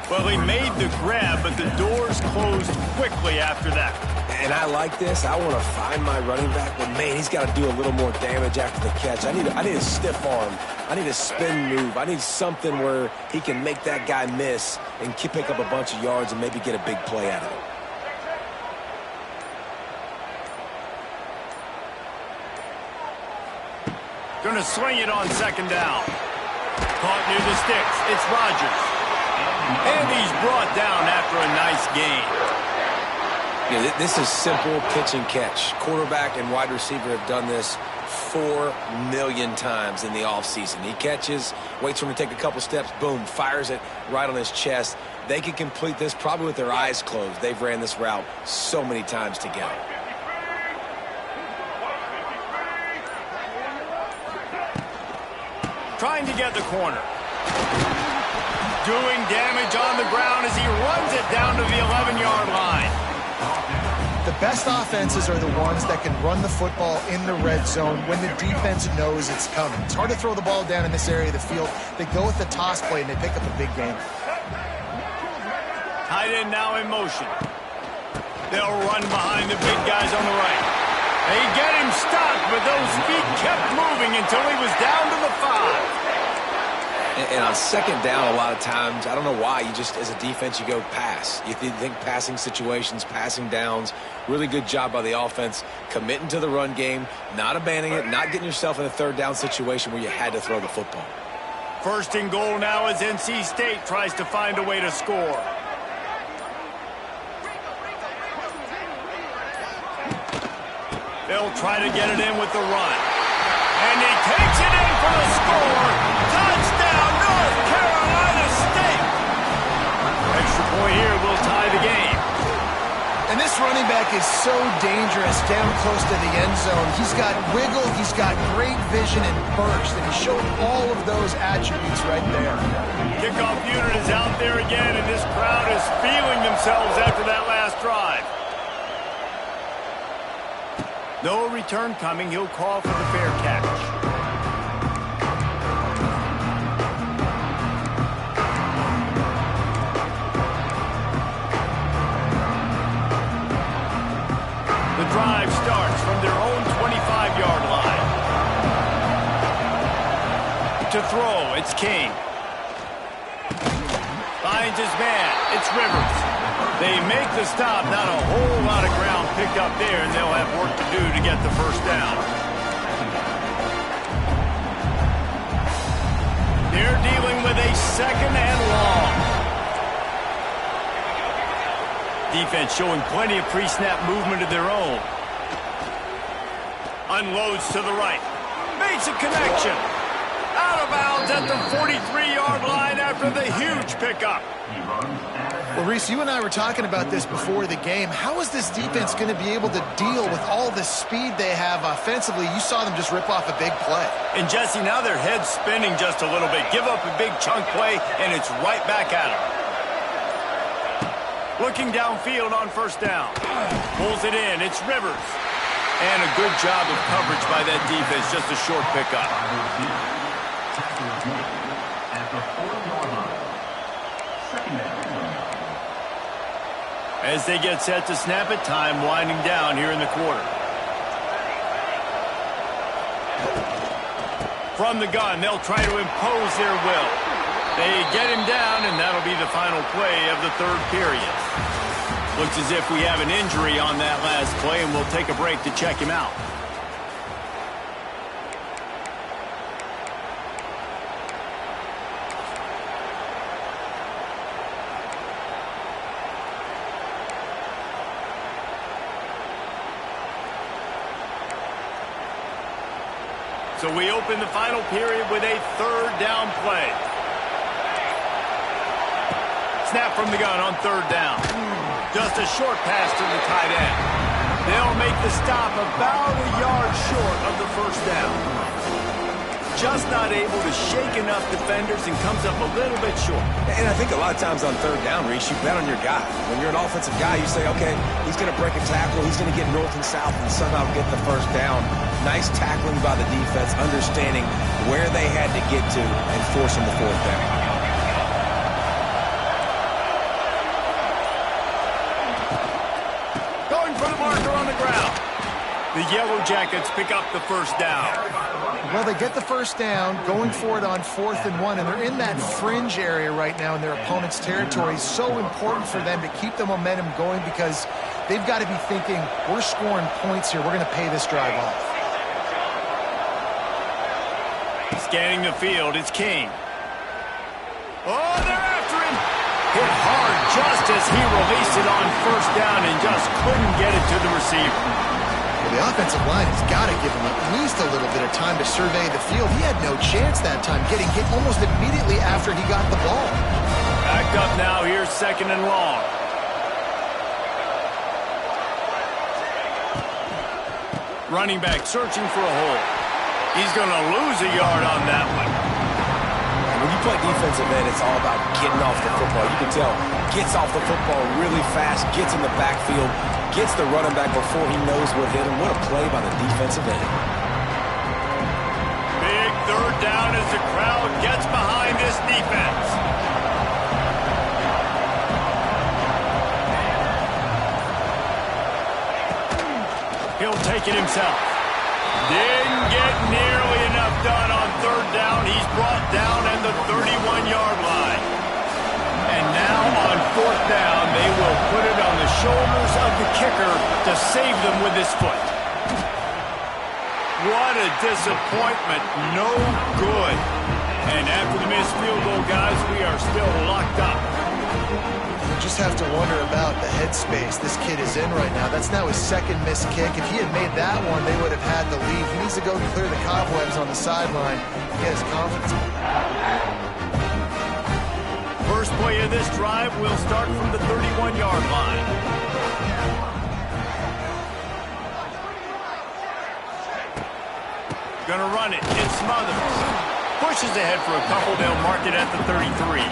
Well, he made the grab, but the doors closed quickly after that. And I like this. I want to find my running back, but man, he's got to do a little more damage after the catch. I need a stiff arm. I need a spin move. I need something where he can make that guy miss and pick up a bunch of yards and maybe get a big play out of it. Gonna swing it on 2nd down. Caught near the sticks. It's Rodgers. And he's brought down after a nice gain. Yeah, this is simple pitch and catch. Quarterback and wide receiver have done this 4 million times in the offseason. He catches, waits for him to take a couple steps, boom, fires it right on his chest. They can complete this probably with their eyes closed. They've ran this route so many times together. Trying to get the corner. Doing damage on the ground as he runs it down to the 11-yard line. The best offenses are the ones that can run the football in the red zone when the defense knows it's coming. It's hard to throw the ball down in this area of the field. They go with the toss play, and they pick up a big gain. Tight end now in motion. They'll run behind the big guys on the right. They get him stopped, but those feet kept moving until he was down to the 5. And on second down, a lot of times, I don't know why, you just, as a defense, you go pass. You think passing situations, passing downs. Really good job by the offense, committing to the run game, not abandoning it, not getting yourself in a third down situation where you had to throw the football. First and goal now as NC State tries to find a way to score. They'll try to get it in with the run. And he takes it in for the score. Touchdown, North Carolina State. Extra point here will tie the game. And this running back is so dangerous down close to the end zone. He's got wiggle, he's got great vision and burst, and he showed all of those attributes right there. Kickoff unit is out there again, and this crowd is feeling themselves after that last drive. No return coming. He'll call for the fair catch. The drive starts from their own 25-yard line. To throw, it's King. Finds his man. It's Rivers. They make the stop. Not a whole lot of ground picked up there, and they'll have work to do to get the first down. They're dealing with a second and long. Defense showing plenty of pre-snap movement of their own. Unloads to the right. Makes a connection. Out of bounds at the 43-yard line after the huge pickup. Well, Reese, you and I were talking about this before the game. How is this defense going to be able to deal with all the speed they have offensively? You saw them just rip off a big play. And, Jesse, now their head's spinning just a little bit. Give up a big chunk play, and it's right back at them. Looking downfield on first down. Pulls it in. It's Rivers. And a good job of coverage by that defense. Just a short pickup. As they get set to snap it, time winding down here in the quarter. From the gun, they'll try to impose their will. They get him down, and that'll be the final play of the third period. Looks as if we have an injury on that last play, and we'll take a break to check him out. So we open the final period with a third down play. Snap from the gun on third down. Just a short pass to the tight end. They'll make the stop about a yard short of the first down. Just not able to shake enough defenders and comes up a little bit short. And I think a lot of times on third down, Reese, you bet on your guy. When you're an offensive guy, you say, okay, he's going to break a tackle, he's going to get north and south and somehow get the first down. Nice tackling by the defense, understanding where they had to get to and forcing the fourth down. Going for the marker on the ground. The Yellow Jackets pick up the first down. Well, they get the first down, going for it on 4th and 1, and they're in that fringe area right now in their opponent's territory. So important for them to keep the momentum going because they've got to be thinking, we're scoring points here. We're going to pay this drive off. Scanning the field, it's King. Oh, they're after him. Hit hard just as he released it on first down and just couldn't get it to the receiver. Well, the offensive line has got to give him at least a little bit of time to survey the field. He had no chance that time, getting hit almost immediately after he got the ball. Back up now, here's second and long. Running back searching for a hole. He's going to lose a yard on that one. When you play defensive end, it's all about getting off the football. You can tell, gets off the football really fast, gets in the backfield, gets the running back before he knows what hit him. What a play by the defensive end. Big third down as the crowd gets behind this defense. He'll take it himself. Didn't get nearly enough done on third down. He's brought down, and the 31-yard line. And now on 4th down, they will put it on the shoulders of the kicker to save them with his foot. What a disappointment. No good. And after the missed field goal, guys, we are still locked up. Just have to wonder about the headspace this kid is in right now. That's now his second missed kick. If he had made that one, they would have had the lead. He needs to go clear the cobwebs on the sideline and get his confidence. First play of this drive will start from the 31-yard line. Gonna run it. It's Smothers. Pushes ahead for a couple. They'll mark it at the 33.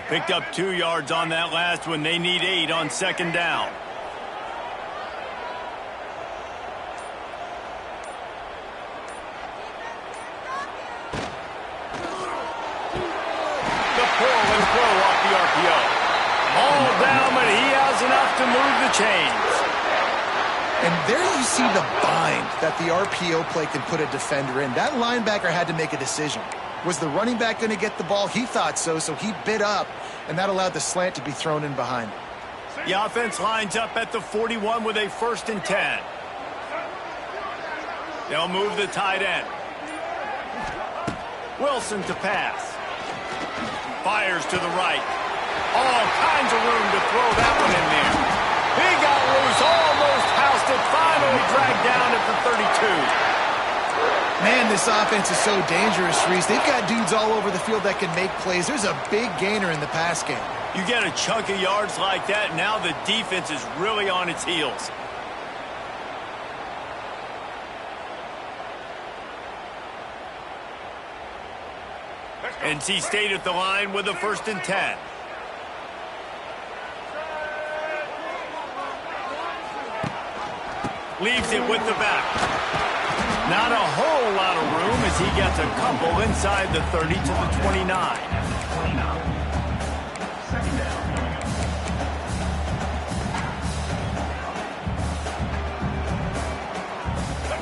Picked up 2 yards on that last one. They need 8 on 2nd down. The pull and throw off the RPO. Ball down, but he has enough to move the chains. And there you see the bind that the RPO play can put a defender in. That linebacker had to make a decision. Was the running back going to get the ball? He thought so, so he bit up, and that allowed the slant to be thrown in behind. The offense lines up at the 41 with a 1st and 10. They'll move the tight end. Wilson to pass. Fires to the right. All kinds of room to throw that one in there. He got loose, almost housed it, finally dragged down at the 32. Man, this offense is so dangerous, Reese. They've got dudes all over the field that can make plays. There's a big gainer in the pass game. You get a chunk of yards like that, now the defense is really on its heels. NC State at the line with a 1st and 10. Leaves it with the back. Not a whole lot of room as he gets a couple inside the 30 to the 29.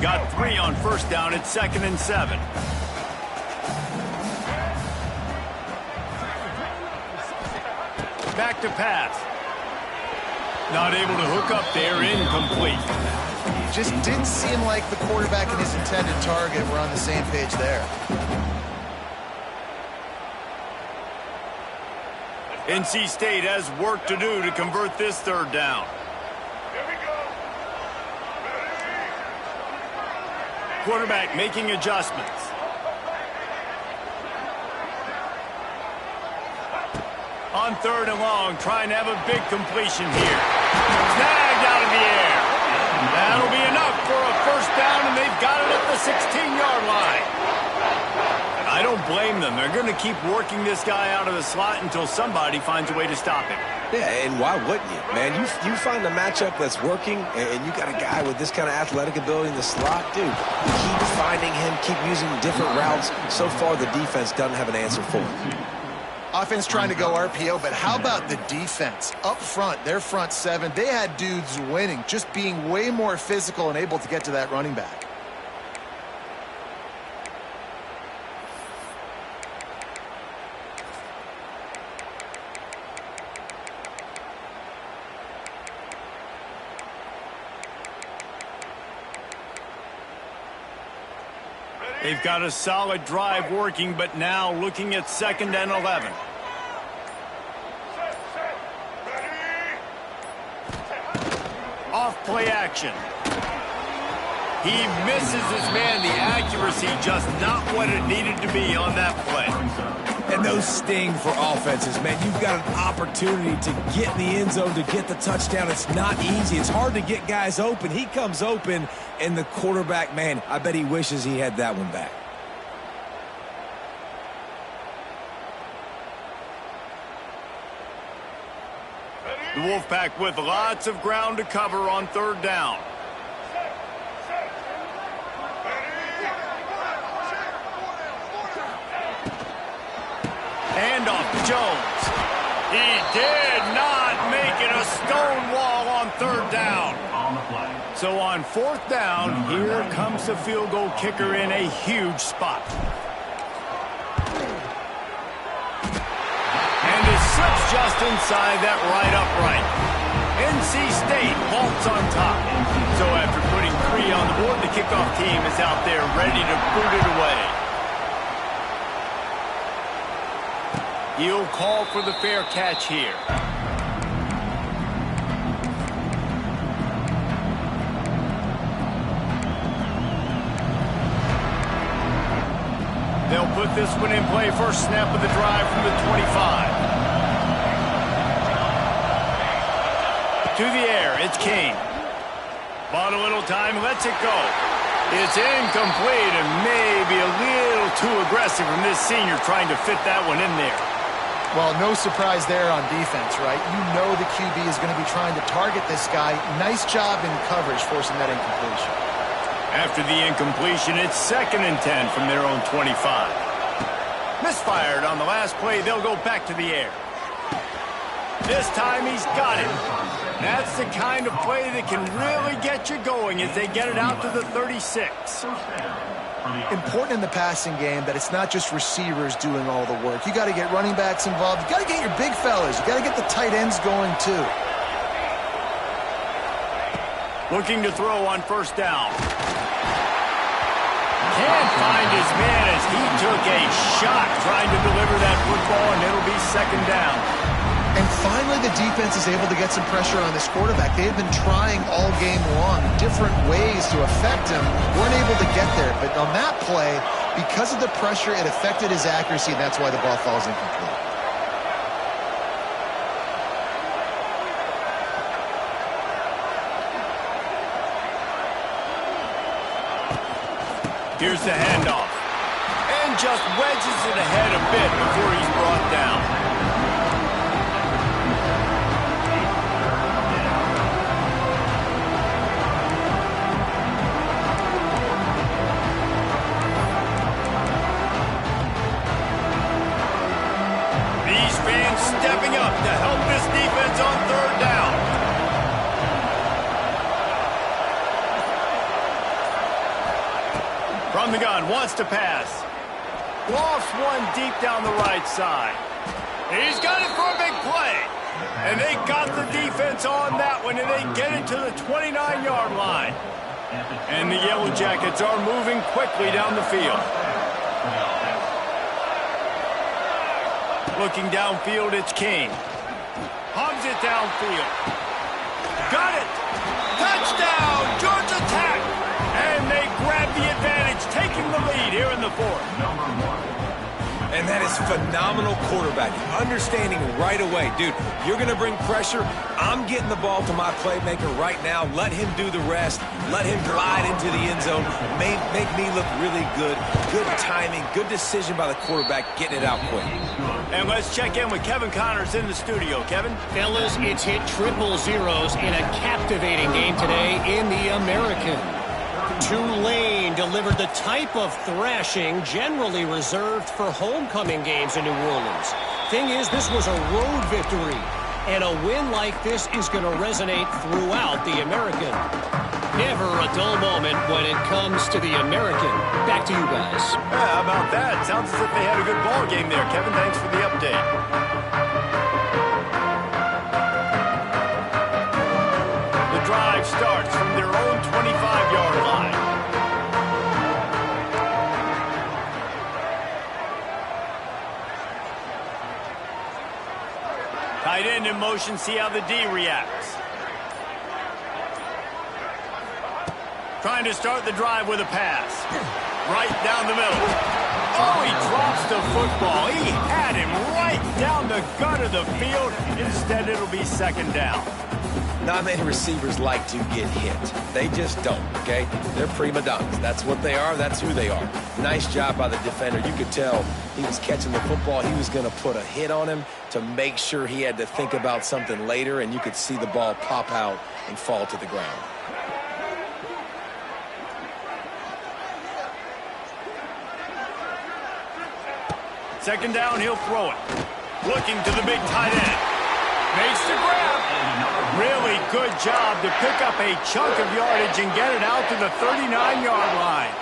Got 3 on 1st down at 2nd and 7. Back to pass. Not able to hook up there, incomplete. Just didn't seem like the quarterback and his intended target were on the same page there. NC State has work to do to convert this 3rd down. Quarterback making adjustments. On 3rd and long, trying to have a big completion here. Snagged out of the air. That'll be enough for a 1st down, and they've got it at the 16-yard line. I don't blame them. They're going to keep working this guy out of the slot until somebody finds a way to stop him. Yeah, and why wouldn't you, man? You find a matchup that's working, and you got a guy with this kind of athletic ability in the slot, dude. Keep finding him, keep using different routes. So far, the defense doesn't have an answer for him. Offense trying to go RPO, but how about the defense? Up front, their front 7, they had dudes winning, just being way more physical and able to get to that running back. They've got a solid drive working, but now looking at 2nd and 11. Off play action. He misses his man. The accuracy just not what it needed to be on that play. And those sting for offenses, man. You've got an opportunity to get in the end zone, to get the touchdown. It's not easy. It's hard to get guys open. He comes open, and the quarterback, man, I bet he wishes he had that one back. The Wolfpack with lots of ground to cover on 3rd down. Hand off to Jones. He did not make it a stone wall on third down. So on fourth down, here comes the field goal kicker in a huge spot. And it slips just inside that right upright. NC State vaults on top. So after putting 3 on the board, the kickoff team is out there ready to boot it away. He'll call for the fair catch here. They'll put this one in play. First snap of the drive from the 25. To the air, it's Kane. Bought a little time, lets it go. It's incomplete and maybe a little too aggressive from this senior trying to fit that one in there. Well, no surprise there on defense, right? You know the QB is going to be trying to target this guy. Nice job in coverage forcing that incompletion. After the incompletion, it's 2nd and 10 from their own 25. Misfired on the last play. They'll go back to the air. This time he's got it. That's the kind of play that can really get you going as they get it out to the 36. Important in the passing game that it's not just receivers doing all the work. You got to get running backs involved. You got to get your big fellas. You got to get the tight ends going too. Looking to throw on first down. Can't find his man as he took a shot trying to deliver that football, and it'll be 2nd down. And finally, the defense is able to get some pressure on this quarterback. They have been trying all game long different ways to affect him. Weren't able to get there. But on that play, because of the pressure, it affected his accuracy, and that's why the ball falls incomplete. Here's the handoff. And just wedges it ahead a bit before he's brought down. Stepping up to help this defense on third down. From the gun, wants to pass. Lost one deep down the right side. He's got it for a big play. And they got the defense on that one, and they get it to the 29-yard line. And the Yellow Jackets are moving quickly down the field. Looking downfield, it's King. Hogs it downfield. Got it! Touchdown, Georgia Tech! And they grab the advantage, taking the lead here in the 4th. And that is phenomenal quarterbacking. Understanding right away, dude, you're going to bring pressure. I'm getting the ball to my playmaker right now. Let him do the rest. Let him glide into the end zone. Make me look really good. Good timing. Good decision by the quarterback, getting it out quick. And let's check in with Kevin Connors in the studio. Kevin? Fellas, it's hit triple zeros in a captivating game today in the American. Tulane delivered the type of thrashing generally reserved for homecoming games in New Orleans. Thing is, this was a road victory, and a win like this is going to resonate throughout the American. Never a dull moment when it comes to the American. Back to you guys. Yeah, how about that? Sounds as if they had a good ball game there, Kevin. Thanks for the update. The drive starts from their own 25-yard line. Tight end in motion, see how the D reacts. Trying to start the drive with a pass. Right down the middle. Oh, he drops the football. He had him right down the gut of the field. Instead, it'll be 2nd down. Not many receivers like to get hit. They just don't, okay? They're prima donnas. That's what they are. That's who they are. Nice job by the defender. You could tell he was catching the football. He was going to put a hit on him to make sure he had to think about something later, and you could see the ball pop out and fall to the ground. second down, he'll throw it. Looking to the big tight end. Makes the grab. Really good job to pick up a chunk of yardage and get it out to the 39-yard line.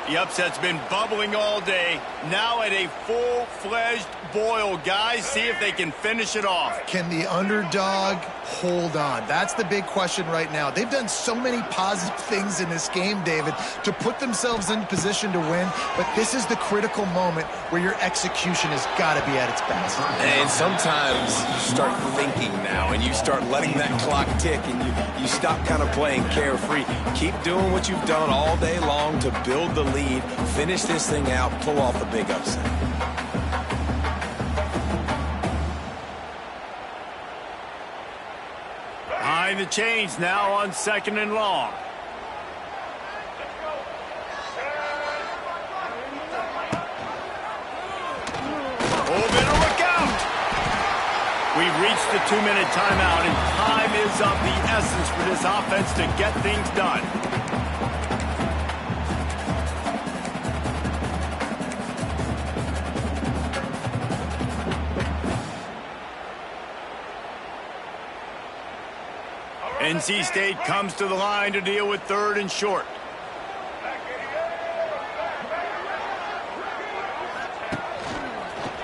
The upset's been bubbling all day. Now at a full-fledged boil. Guys, see if they can finish it off. Can the underdog hold on? That's the big question right now. They've done so many positive things in this game, David, to put themselves in position to win, but this is the critical moment where your execution has got to be at its best. And sometimes you start thinking now, and you start letting that clock tick, and you stop kind of playing carefree. Keep doing what you've done all day long to build the lead, finish this thing out, pull off the big upset. Behind the chains now on 2nd and long. Oh, better look out! We've reached the 2-minute timeout, and time is of the essence for this offense to get things done. NC State comes to the line to deal with 3rd and short.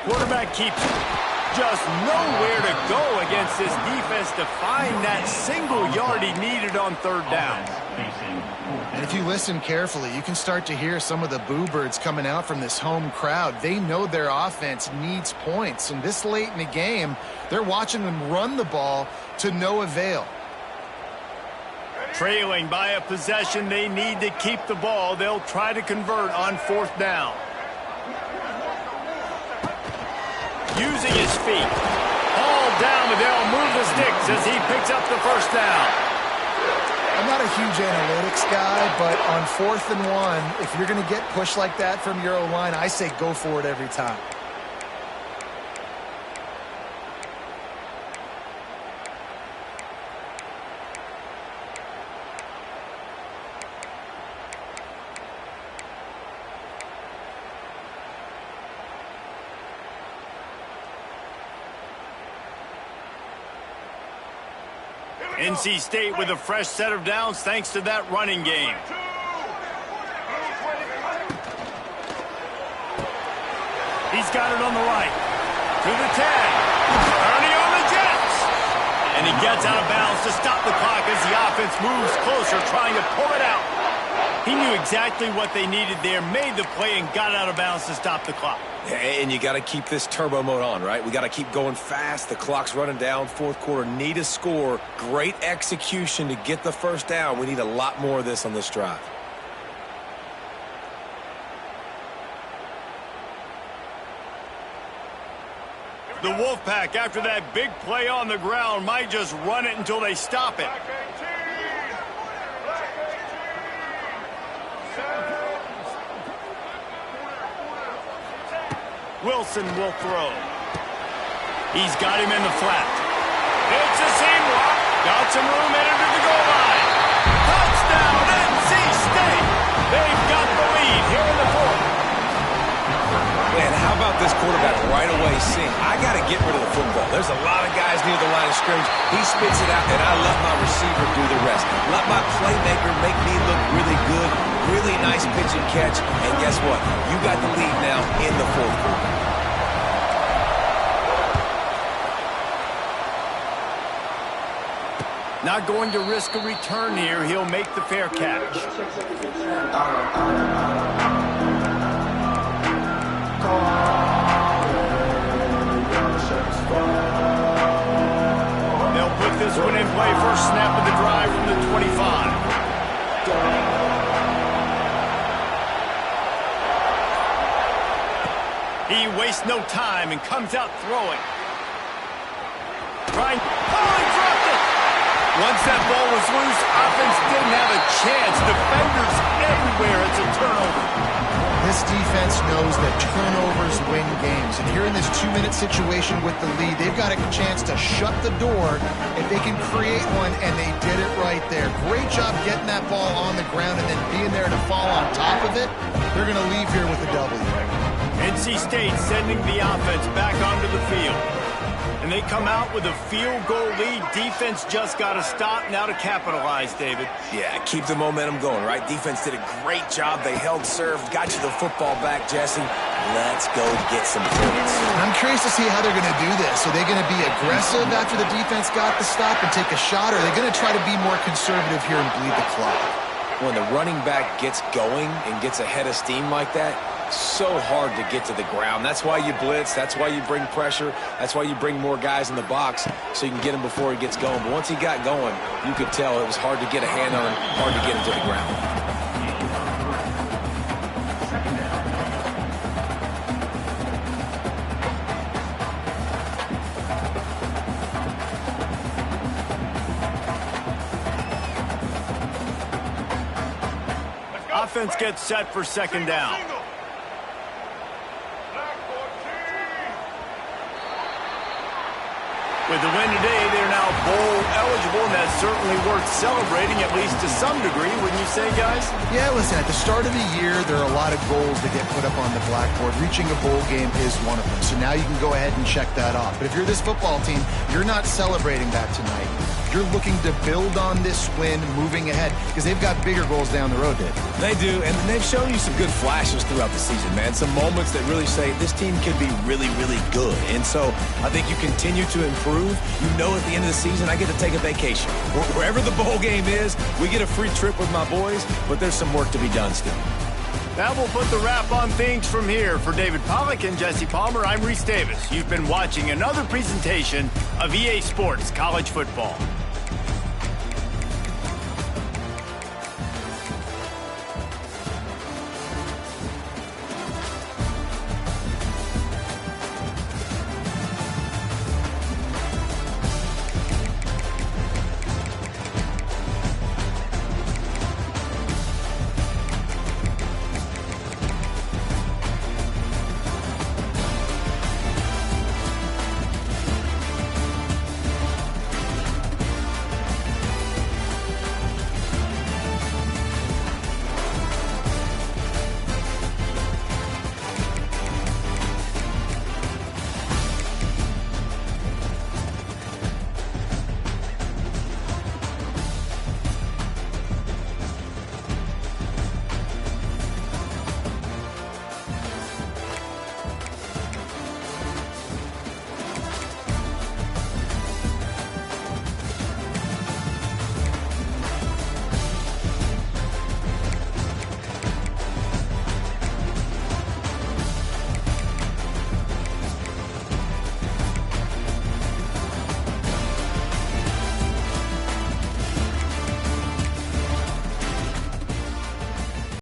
Quarterback keeps just nowhere to go against this defense to find that single yard he needed on 3rd down. And if you listen carefully, you can start to hear some of the boo birds coming out from this home crowd. They know their offense needs points, and this late in the game, they're watching them run the ball to no avail. Trailing by a possession, they need to keep the ball. They'll try to convert on 4th down. Using his feet. All down, but they'll move the sticks as he picks up the 1st down. I'm not a huge analytics guy, but on 4th and 1, if you're going to get pushed like that from your O-line, I say go for it every time. NC State with a fresh set of downs thanks to that running game. He's got it on the right. To the 10. Ernie on the Jets. And he gets out of bounds to stop the clock as the offense moves closer, trying to pull it out. He knew exactly what they needed there, made the play, and got out of bounds to stop the clock. And you got to keep this turbo mode on, right? We got to keep going fast. The clock's running down. 4th quarter, need a score. Great execution to get the 1st down. We need a lot more of this on this drive. The Wolfpack, after that big play on the ground, might just run it until they stop it. Wilson will throw. He's got him in the flat. It's a seam walk. Got some room headed to the goal line. Touchdown, NC State. They've got the lead here in the 4th. Man, how about this quarterback right away seeing, I got to get rid of the football. There's a lot of guys near the line of scrimmage. He spits it out, and I let my receiver do the rest. Let my playmaker make me look really good. Really nice pitch and catch. And guess what? You got the lead now in the 4th quarter. Not going to risk a return here. He'll make the fair catch. They'll put this one in play. First snap of the drive from the 25. He wastes no time and comes out throwing. Trying. Oh, he dropped it! Once that ball was loose, offense didn't have a chance. Defenders everywhere. It's a turnover. This defense knows that turnovers win games. And here in this 2-minute situation with the lead, they've got a chance to shut the door if they can create one, and they did it right there. Great job getting that ball on the ground and then being there to fall on top of it. They're going to leave here with a W. NC State sending the offense back onto the field. And they come out with a field goal lead. Defense just got to stop now to capitalize, David. Yeah, keep the momentum going, right? Defense did a great job. They held serve, got you the football back, Jesse. Let's go get some points. I'm curious to see how they're going to do this. Are they going to be aggressive after the defense got the stop and take a shot, or are they going to try to be more conservative here and bleed the clock? When the running back gets going and gets ahead of steam like that, so hard to get to the ground. That's why you blitz. That's why you bring pressure. That's why you bring more guys in the box so you can get him before he gets going. But once he got going, you could tell it was hard to get a hand on him, hard to get him to the ground. Offense gets set for second down. With the win today, they're now bowl eligible, and that's certainly worth celebrating, at least to some degree, wouldn't you say, guys? Yeah, listen, at the start of the year, there are a lot of goals that get put up on the blackboard. Reaching a bowl game is one of them, so now you can go ahead and check that off. But if you're this football team, you're not celebrating that tonight. You're looking to build on this win moving ahead because they've got bigger goals down the road, Dave. They do, and they've shown you some good flashes throughout the season, man. Some moments that really say this team could be really, really good. And so I think you continue to improve. You know at the end of the season, I get to take a vacation. Wherever the bowl game is, we get a free trip with my boys, but there's some work to be done still. That will put the wrap on things from here. For David Pollack and Jesse Palmer, I'm Reese Davis. You've been watching another presentation of EA Sports College Football.